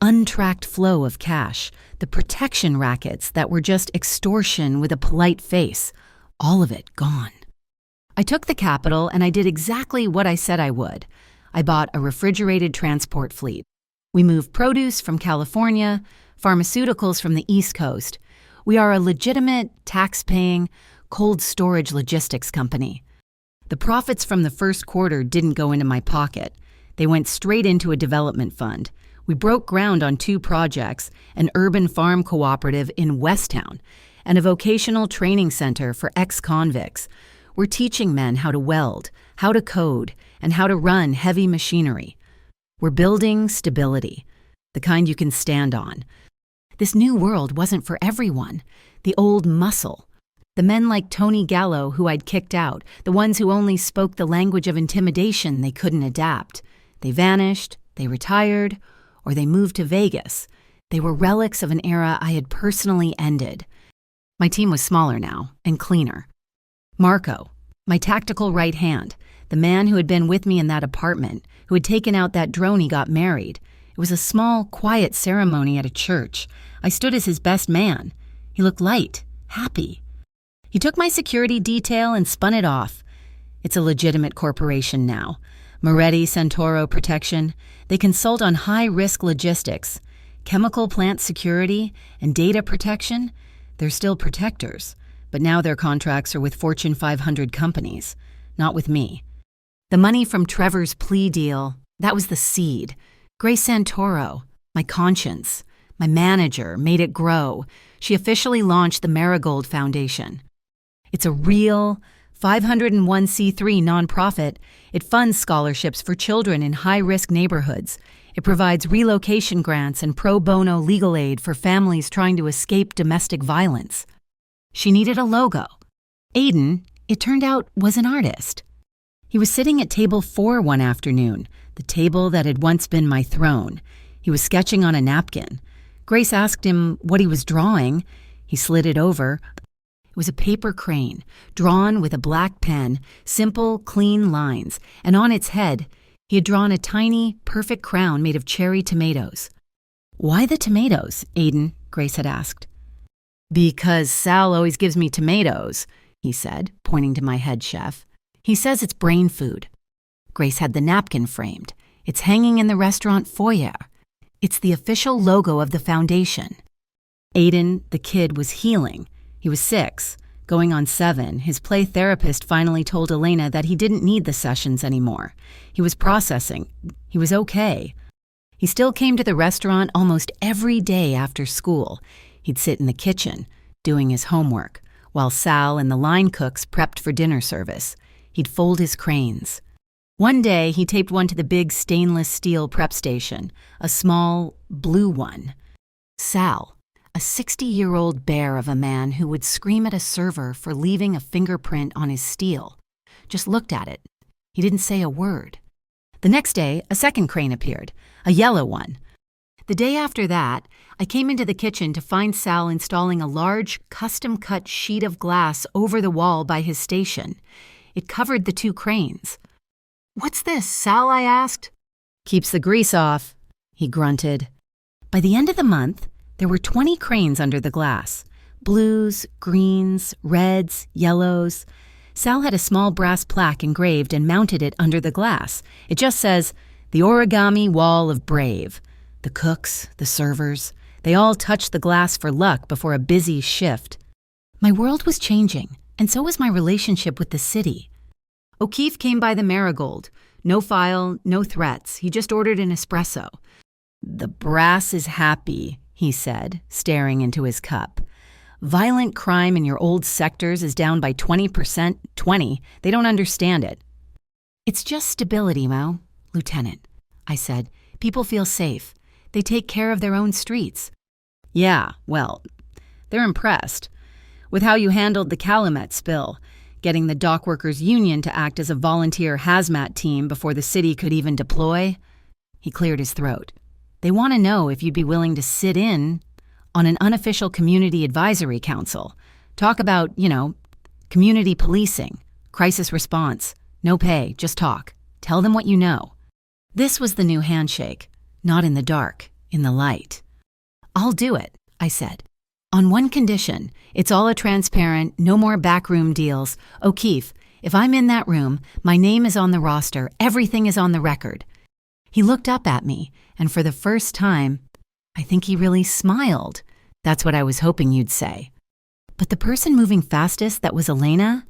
untracked flow of cash, the protection rackets that were just extortion with a polite face, all of it gone. I took the capital and I did exactly what I said I would. I bought a refrigerated transport fleet. We moved produce from California, pharmaceuticals from the East Coast. We are a legitimate, tax-paying, cold storage logistics company. The profits from the first quarter didn't go into my pocket. They went straight into a development fund. We broke ground on 2 projects, an urban farm cooperative in Westtown, and a vocational training center for ex-convicts. We're teaching men how to weld, how to code, and how to run heavy machinery. We're building stability, the kind you can stand on. This new world wasn't for everyone. The old muscle. The men like Tony Gallo, who I'd kicked out, the ones who only spoke the language of intimidation they couldn't adapt. They vanished, they retired, or they moved to Vegas. They were relics of an era I had personally ended. My team was smaller now, and cleaner. Marco, my tactical right hand, the man who had been with me in that apartment, who had taken out that drone he got married. It was a small, quiet ceremony at a church. I stood as his best man. He looked light, happy. He took my security detail and spun it off. It's a legitimate corporation now. Moretti Centauro Protection. They consult on high-risk logistics, chemical plant security, and data protection. They're still protectors, but now their contracts are with Fortune 500 companies, not with me. The money from Trevor's plea deal, that was the seed. Grace Santoro, my conscience, my manager, made it grow. She officially launched the Marigold Foundation. It's a real 501c3 nonprofit. It funds scholarships for children in high-risk neighborhoods. It provides relocation grants and pro bono legal aid for families trying to escape domestic violence. She needed a logo. Aiden, it turned out, was an artist. He was sitting at table 4 one afternoon, the table that had once been my throne. He was sketching on a napkin. Grace asked him what he was drawing. He slid it over. It was a paper crane, drawn with a black pen, simple, clean lines, and on its head, he had drawn a tiny, perfect crown made of cherry tomatoes. "Why the tomatoes, Aiden?" Grace had asked. "Because Sal always gives me tomatoes," he said, pointing to my head chef. "He says it's brain food." Grace had the napkin framed. It's hanging in the restaurant foyer. It's the official logo of the foundation. Aiden, the kid, was healing. He was 6, going on 7. His play therapist finally told Elena that he didn't need the sessions anymore. He was processing. He was okay. He still came to the restaurant almost every day after school. He'd sit in the kitchen, doing his homework, while Sal and the line cooks prepped for dinner service. He'd fold his cranes. One day, he taped one to the big stainless steel prep station, a small, blue one. Sal, a 60-year-old bear of a man who would scream at a server for leaving a fingerprint on his steel, just looked at it. He didn't say a word. The next day, a second crane appeared, a yellow one. The day after that, I came into the kitchen to find Sal installing a large, custom-cut sheet of glass over the wall by his station. It covered the 2 cranes. "What's this, Sal?" I asked. "Keeps the grease off," he grunted. By the end of the month, there were 20 cranes under the glass. Blues, greens, reds, yellows. Sal had a small brass plaque engraved and mounted it under the glass. It just says, "The Origami Wall of Brave." The cooks, the servers, they all touched the glass for luck before a busy shift. My world was changing, and so was my relationship with the city. O'Keefe came by the Marigold. No file, no threats. He just ordered an espresso. "The brass is happy," he said, staring into his cup. "Violent crime in your old sectors is down by 20%. 20. They don't understand it." "It's just stability, Mo, Lieutenant," I said. "People feel safe. They take care of their own streets." "Yeah, well, they're impressed with how you handled the Calumet spill, getting the dockworkers' union to act as a volunteer hazmat team before the city could even deploy." He cleared his throat. "They want to know if you'd be willing to sit in on an unofficial community advisory council. Talk about, community policing, crisis response. No pay, just talk. Tell them what you know." This was the new handshake. Not in the dark, in the light. "I'll do it," I said. "On one condition. It's all a transparent, no more backroom deals. O'Keefe, if I'm in that room, my name is on the roster, everything is on the record." He looked up at me, and for the first time, I think he really smiled. That's what I was hoping you'd say. But the person moving fastest, that was Elena,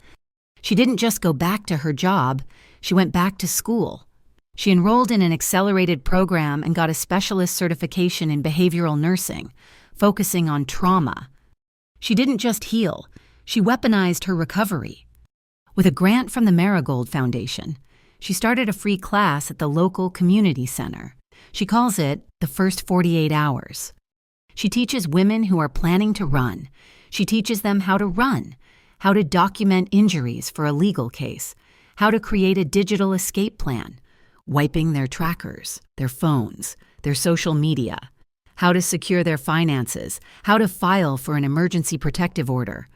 she didn't just go back to her job, she went back to school. She enrolled in an accelerated program and got a specialist certification in behavioral nursing, focusing on trauma. She didn't just heal, she weaponized her recovery. With a grant from the Marigold Foundation, she started a free class at the local community center. She calls it the first 48 hours. She teaches women who are planning to run. She teaches them how to run, how to document injuries for a legal case, how to create a digital escape plan, wiping their trackers, their phones, their social media, how to secure their finances, how to file for an emergency protective order.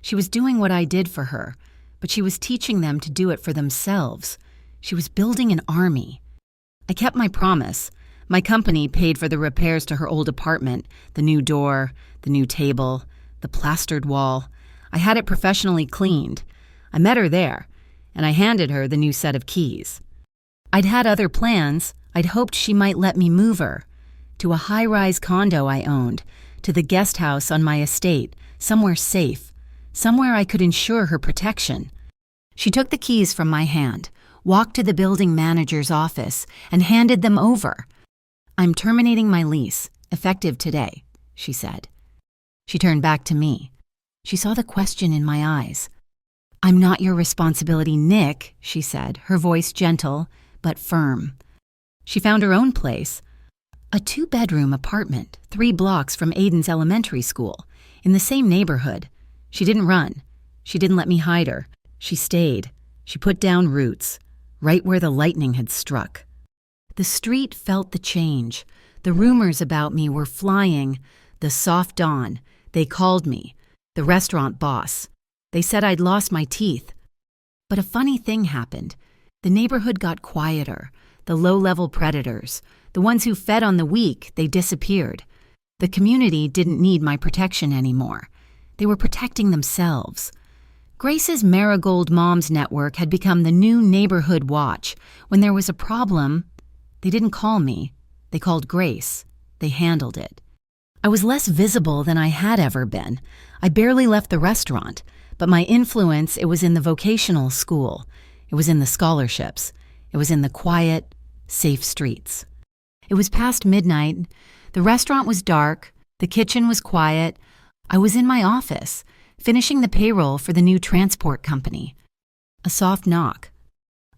She was doing what I did for her, but she was teaching them to do it for themselves. She was building an army. I kept my promise. My company paid for the repairs to her old apartment, the new door, the new table, the plastered wall. I had it professionally cleaned. I met her there, and I handed her the new set of keys. I'd had other plans. I'd hoped she might let me move her to a high-rise condo I owned, to the guest house on my estate, somewhere safe, somewhere I could ensure her protection. She took the keys from my hand, walked to the building manager's office, and handed them over. "I'm terminating my lease, effective today," she said. She turned back to me. She saw the question in my eyes. "I'm not your responsibility, Nick," she said, her voice gentle but firm. She found her own place, a 2-bedroom apartment 3 blocks from Aiden's elementary school, in the same neighborhood. She didn't run. She didn't let me hide her. She stayed. She put down roots, right where the lightning had struck. The street felt the change. The rumors about me were flying. The soft dawn. They called me. The restaurant boss. They said I'd lost my teeth. But a funny thing happened. The neighborhood got quieter. The low-level predators, the ones who fed on the weak, they disappeared. The community didn't need my protection anymore. They were protecting themselves. Grace's Marigold Moms Network had become the new neighborhood watch. When there was a problem, they didn't call me. They called Grace. They handled it. I was less visible than I had ever been. I barely left the restaurant, but my influence, it was in the vocational school. It was in the scholarships. It was in the quiet, safe streets. It was past midnight. The restaurant was dark. The kitchen was quiet. I was in my office, finishing the payroll for the new transport company. A soft knock.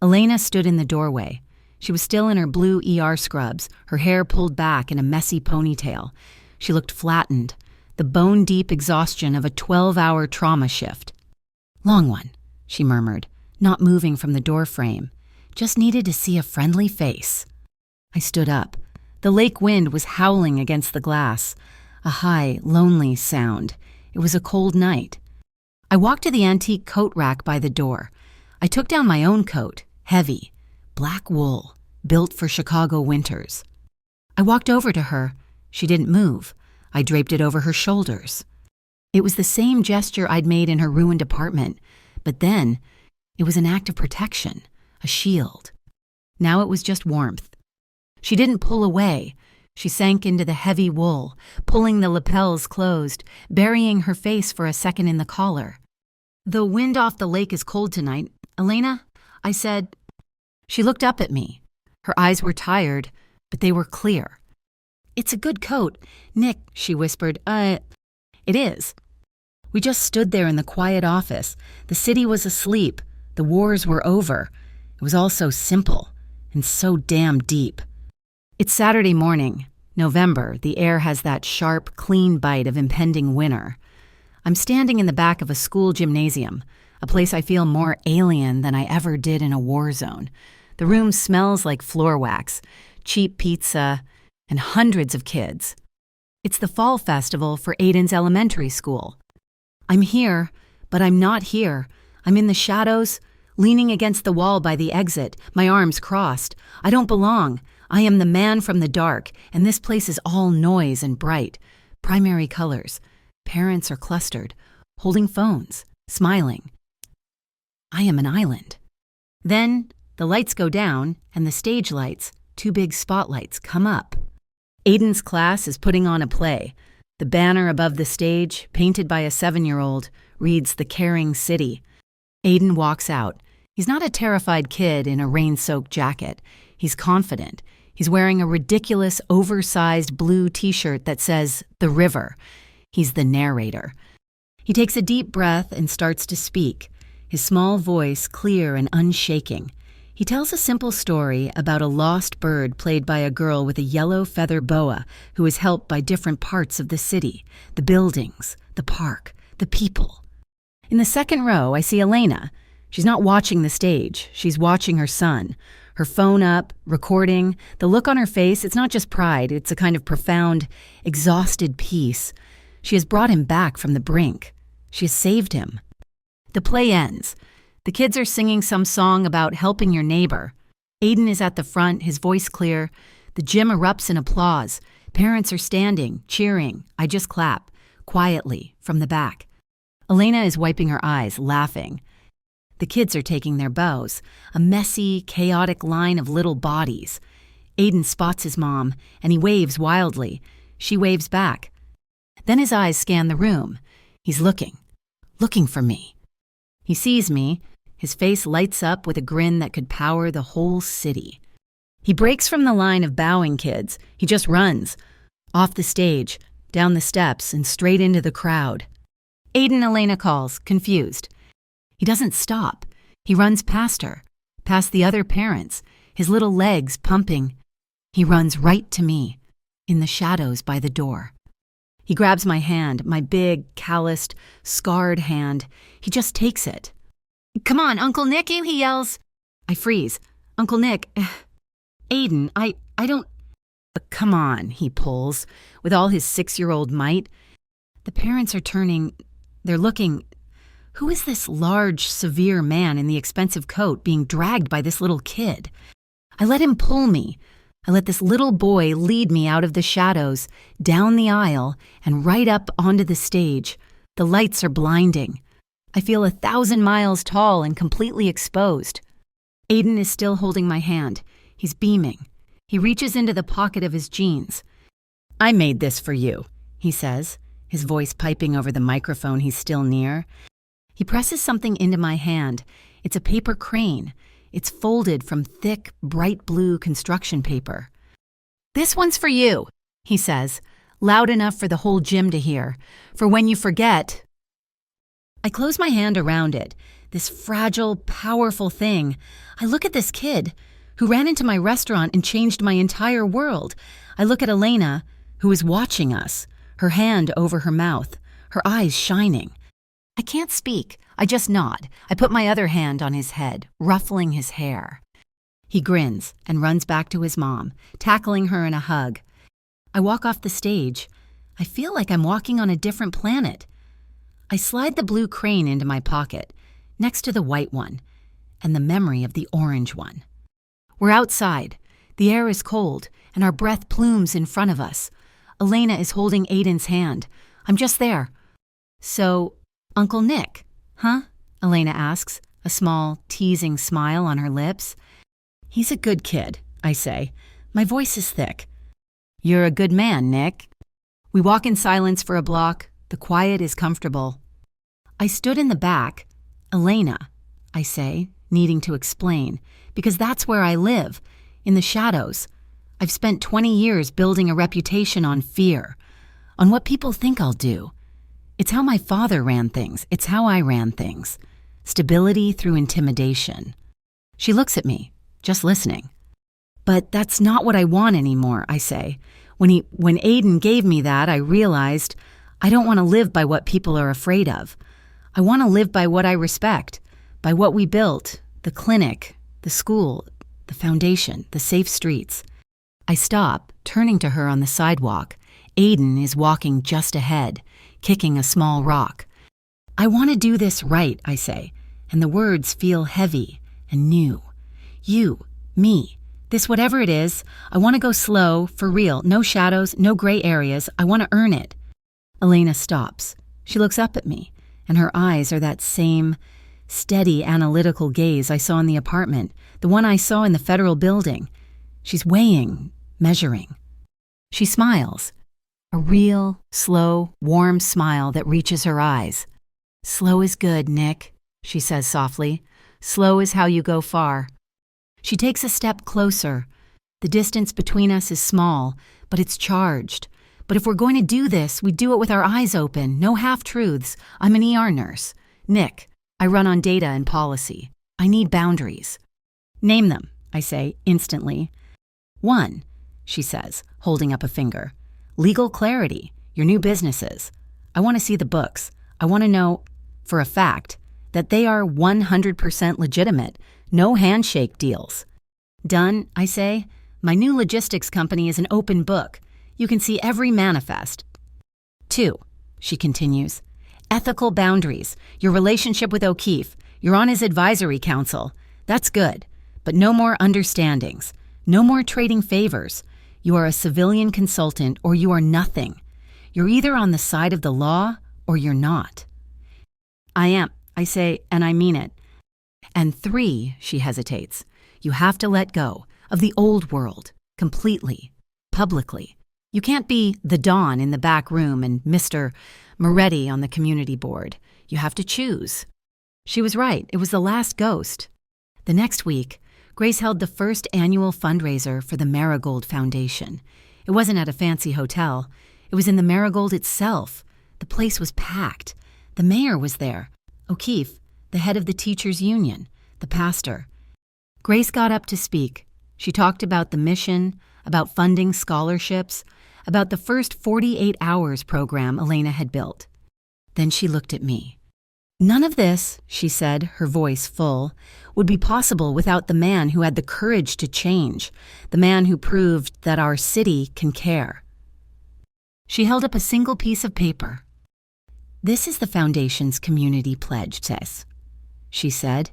Elena stood in the doorway. She was still in her blue ER scrubs, her hair pulled back in a messy ponytail. She looked flattened, the bone-deep exhaustion of a 12-hour trauma shift. "Long one," she murmured, not moving from the doorframe. "Just needed to see a friendly face." I stood up. The lake wind was howling against the glass, a high, lonely sound. It was a cold night. I walked to the antique coat rack by the door. I took down my own coat, heavy, black wool, built for Chicago winters. I walked over to her. She didn't move. I draped it over her shoulders. It was the same gesture I'd made in her ruined apartment, but then it was an act of protection, a shield. Now it was just warmth. She didn't pull away. She sank into the heavy wool, pulling the lapels closed, burying her face for a second in the collar. "The wind off the lake is cold tonight. Elena," I said. She looked up at me. Her eyes were tired, but they were clear. "It's a good coat. Nick," she whispered. It is." We just stood there in the quiet office. The city was asleep. The wars were over. It was all so simple and so damn deep. It's Saturday morning, November. The air has that sharp, clean bite of impending winter. I'm standing in the back of a school gymnasium, a place I feel more alien than I ever did in a war zone. The room smells like floor wax, cheap pizza, and hundreds of kids. It's the fall festival for Aiden's elementary school. I'm here, but I'm not here. I'm in the shadows, leaning against the wall by the exit, my arms crossed. I don't belong. I am the man from the dark, and this place is all noise and bright. Primary colors. Parents are clustered, holding phones, smiling. I am an island. Then the lights go down, and the stage lights, 2 big spotlights, come up. Aiden's class is putting on a play. The banner above the stage, painted by a 7-year-old, reads "The Caring City." Aiden walks out. He's not a terrified kid in a rain-soaked jacket. He's confident. He's wearing a ridiculous, oversized blue t-shirt that says, "The River." He's the narrator. He takes a deep breath and starts to speak, his small voice clear and unshaking. He tells a simple story about a lost bird played by a girl with a yellow feather boa who is helped by different parts of the city, the buildings, the park, the people. In the second row, I see Elena. She's not watching the stage. She's watching her son. Her phone up, recording. The look on her face, it's not just pride. It's a kind of profound, exhausted peace. She has brought him back from the brink. She has saved him. The play ends. The kids are singing some song about helping your neighbor. Aiden is at the front, his voice clear. The gym erupts in applause. Parents are standing, cheering. I just clap, quietly, from the back. Elena is wiping her eyes, laughing. The kids are taking their bows, a messy, chaotic line of little bodies. Aiden spots his mom, and he waves wildly. She waves back. Then his eyes scan the room. He's looking for me. He sees me. His face lights up with a grin that could power the whole city. He breaks from the line of bowing kids. He just runs. Off the stage, down the steps, and straight into the crowd. Aiden, Elena calls, confused. He doesn't stop. He runs past her, past the other parents, his little legs pumping. He runs right to me, in the shadows by the door. He grabs my hand, my big, calloused, scarred hand. He just takes it. "Come on, Uncle Nick," he yells. I freeze. "Uncle Nick, Aiden, I don't..." "But come on," he pulls, with all his 6-year-old might. The parents are turning. They're looking. Who is this large, severe man in the expensive coat being dragged by this little kid? I let him pull me. I let this little boy lead me out of the shadows, down the aisle, and right up onto the stage. The lights are blinding. I feel 1,000 miles tall and completely exposed. Aiden is still holding my hand. He's beaming. He reaches into the pocket of his jeans. "I made this for you," he says, his voice piping over the microphone he's still near. He presses something into my hand. It's a paper crane. It's folded from thick, bright blue construction paper. "This one's for you," he says, loud enough for the whole gym to hear. "For when you forget..." I close my hand around it, this fragile, powerful thing. I look at this kid who ran into my restaurant and changed my entire world. I look at Elena, who is watching us, her hand over her mouth, her eyes shining. I can't speak. I just nod. I put my other hand on his head, ruffling his hair. He grins and runs back to his mom, tackling her in a hug. I walk off the stage. I feel like I'm walking on a different planet. I slide the blue crane into my pocket, next to the white one, and the memory of the orange one. We're outside. The air is cold, and our breath plumes in front of us. Elena is holding Aiden's hand. I'm just there. "So, Uncle Nick, huh?" Elena asks, a small, teasing smile on her lips. "He's a good kid," I say. My voice is thick. "You're a good man, Nick." We walk in silence for a block. The quiet is comfortable. I stood in the back. "Elena," I say, needing to explain, because that's where I live, in the shadows. I've spent 20 years building a reputation on fear, on what people think I'll do. It's how my father ran things. It's how I ran things. Stability through intimidation. She looks at me, just listening. "But that's not what I want anymore," I say. When Aiden gave me that, I realized I don't want to live by what people are afraid of. I want to live by what I respect, by what we built, the clinic, the school, the foundation, the safe streets. I stop, turning to her on the sidewalk. Aiden is walking just ahead, kicking a small rock. "I want to do this right," I say, and the words feel heavy and new. "You, me, this whatever it is, I want to go slow, for real, no shadows, no gray areas. I want to earn it." Elena stops. She looks up at me, and her eyes are that same steady, analytical gaze I saw in the apartment, the one I saw in the federal building. She's weighing, measuring. She smiles. A real, slow, warm smile that reaches her eyes. "Slow is good, Nick," she says softly. "Slow is how you go far." She takes a step closer. The distance between us is small, but it's charged. But if we're going to do this, we do it with our eyes open, no half-truths. I'm an ER nurse. Nick, I run on data and policy. I need boundaries. "Name them," I say, instantly. "One," she says, holding up a finger. "Legal clarity, your new businesses. I want to see the books. I want to know, for a fact, that they are 100% legitimate, no handshake deals." "Done," I say. "My new logistics company is an open book. You can see every manifest." "Two," she continues. "Ethical boundaries, your relationship with O'Keefe. You're on his advisory council. That's good. But no more understandings. No more trading favors. You are a civilian consultant or you are nothing. You're either on the side of the law or you're not." "I am," I say, and I mean it. "And three," she hesitates. "You have to let go of the old world, completely, publicly. You can't be the Don in the back room and Mr. Moretti on the community board. You have to choose." She was right. It was the last ghost. The next week, Grace held the first annual fundraiser for the Marigold Foundation. It wasn't at a fancy hotel. It was in the Marigold itself. The place was packed. The mayor was there. O'Keefe, the head of the teachers' union, the pastor. Grace got up to speak. She talked about the mission, about funding scholarships, about the first 48 hours program Elena had built. Then she looked at me. "None of this," she said, her voice full, "would be possible without the man who had the courage to change, the man who proved that our city can care." She held up a single piece of paper. "This is the Foundation's community pledge, Tess," she said.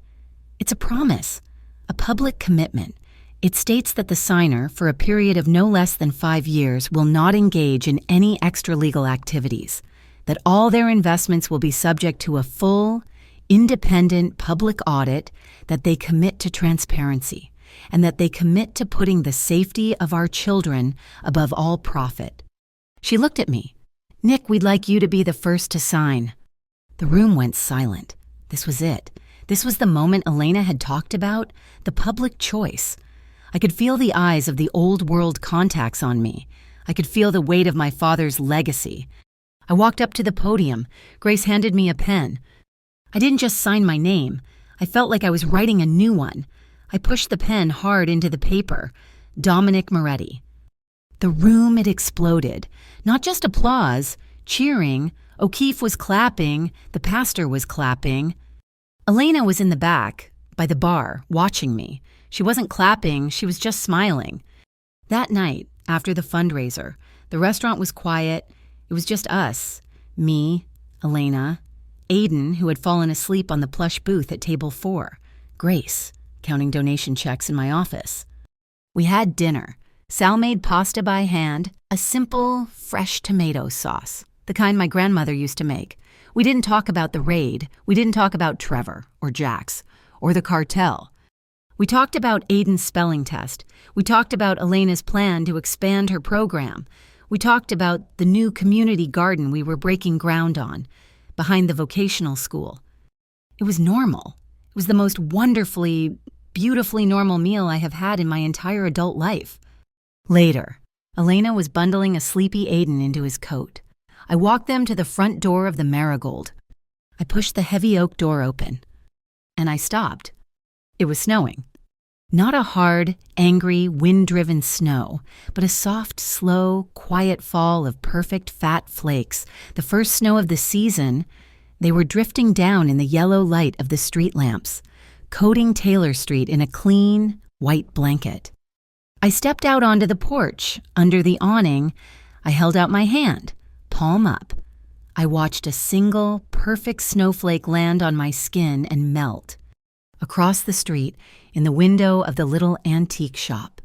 "It's a promise, a public commitment. It states that the signer, for a period of no less than 5 years, will not engage in any extra-legal activities, that all their investments will be subject to a full, independent public audit, that they commit to transparency, and that they commit to putting the safety of our children above all profit." She looked at me. "Nick, we'd like you to be the first to sign." The room went silent. This was it. This was the moment Elena had talked about, the public choice. I could feel the eyes of the old world contacts on me. I could feel the weight of my father's legacy. I walked up to the podium. Grace handed me a pen. I didn't just sign my name. I felt like I was writing a new one. I pushed the pen hard into the paper. Dominic Moretti. The room had exploded. Not just applause, cheering. O'Keefe was clapping. The pastor was clapping. Elena was in the back, by the bar, watching me. She wasn't clapping, she was just smiling. That night, after the fundraiser, the restaurant was quiet. It was just us, me, Elena, Aiden, who had fallen asleep on the plush booth at table 4, Grace, counting donation checks in my office. We had dinner. Sal made pasta by hand, a simple, fresh tomato sauce, the kind my grandmother used to make. We didn't talk about the raid. We didn't talk about Trevor, or Jax, or the cartel. We talked about Aiden's spelling test. We talked about Elena's plan to expand her program. We talked about the new community garden we were breaking ground on, behind the vocational school. It was normal. It was the most wonderfully, beautifully normal meal I have had in my entire adult life. Later, Elena was bundling a sleepy Aiden into his coat. I walked them to the front door of the Marigold. I pushed the heavy oak door open, and I stopped. It was snowing. Not a hard, angry, wind-driven snow, but a soft, slow, quiet fall of perfect fat flakes, the first snow of the season. They were drifting down in the yellow light of the street lamps, coating Taylor Street in a clean, white blanket. I stepped out onto the porch. Under the awning, I held out my hand, palm up. I watched a single, perfect snowflake land on my skin and melt. Across the street, in the window of the little antique shop,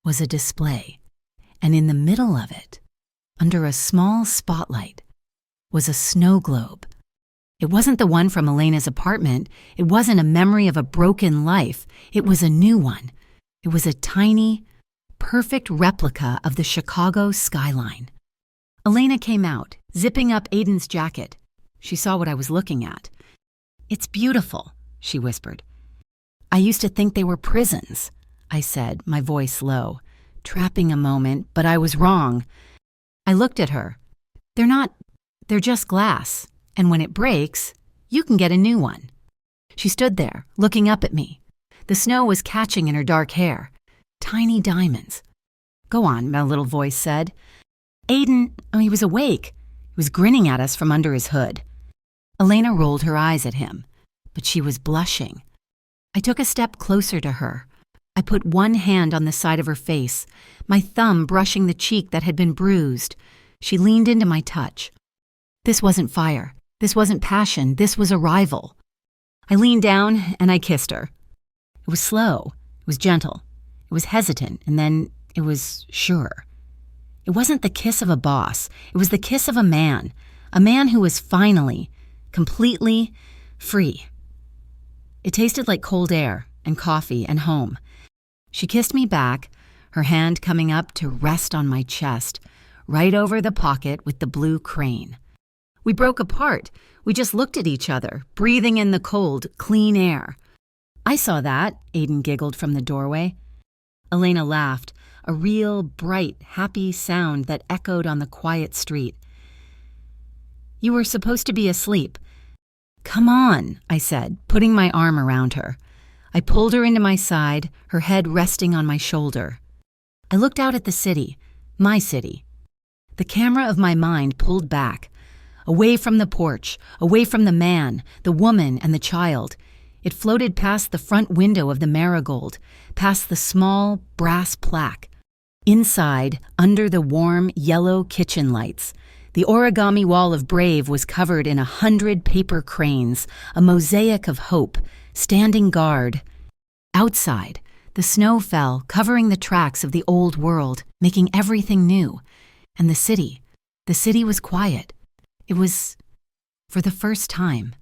was a display, and in the middle of it, under a small spotlight, was a snow globe. It wasn't the one from Elena's apartment. It wasn't a memory of a broken life. It was a new one. It was a tiny, perfect replica of the Chicago skyline. Elena came out, zipping up Aiden's jacket. She saw what I was looking at. "It's beautiful," she whispered. "I used to think they were prisons," I said, my voice low, trapping a moment, but I was wrong. I looked at her. They're just glass, and when it breaks, you can get a new one." She stood there, looking up at me. The snow was catching in her dark hair. Tiny diamonds. "Go on," my little voice said. Aiden, he was awake. He was grinning at us from under his hood. Elena rolled her eyes at him, but she was blushing. I took a step closer to her. I put one hand on the side of her face, my thumb brushing the cheek that had been bruised. She leaned into my touch. This wasn't fire. This wasn't passion. This was arrival. I leaned down and I kissed her. It was slow. It was gentle. It was hesitant, and then it was sure. It wasn't the kiss of a boss. It was the kiss of a man who was finally, completely free. It tasted like cold air and coffee and home. She kissed me back, her hand coming up to rest on my chest, right over the pocket with the blue crane. We broke apart. We just looked at each other, breathing in the cold, clean air. "I saw that," Aiden giggled from the doorway. Elena laughed, a real, bright, happy sound that echoed on the quiet street. "You were supposed to be asleep." "Come on," I said, putting my arm around her. I pulled her into my side, her head resting on my shoulder. I looked out at the city, my city. The camera of my mind pulled back, away from the porch, away from the man, the woman, and the child. It floated past the front window of the Marigold, past the small brass plaque. Inside, under the warm, yellow kitchen lights, the origami wall of Brave was covered in 100 paper cranes, a mosaic of hope, standing guard. Outside, the snow fell, covering the tracks of the old world, making everything new. And the city was quiet. It was, for the first time,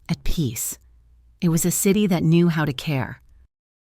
at peace. It was a city that knew how to care.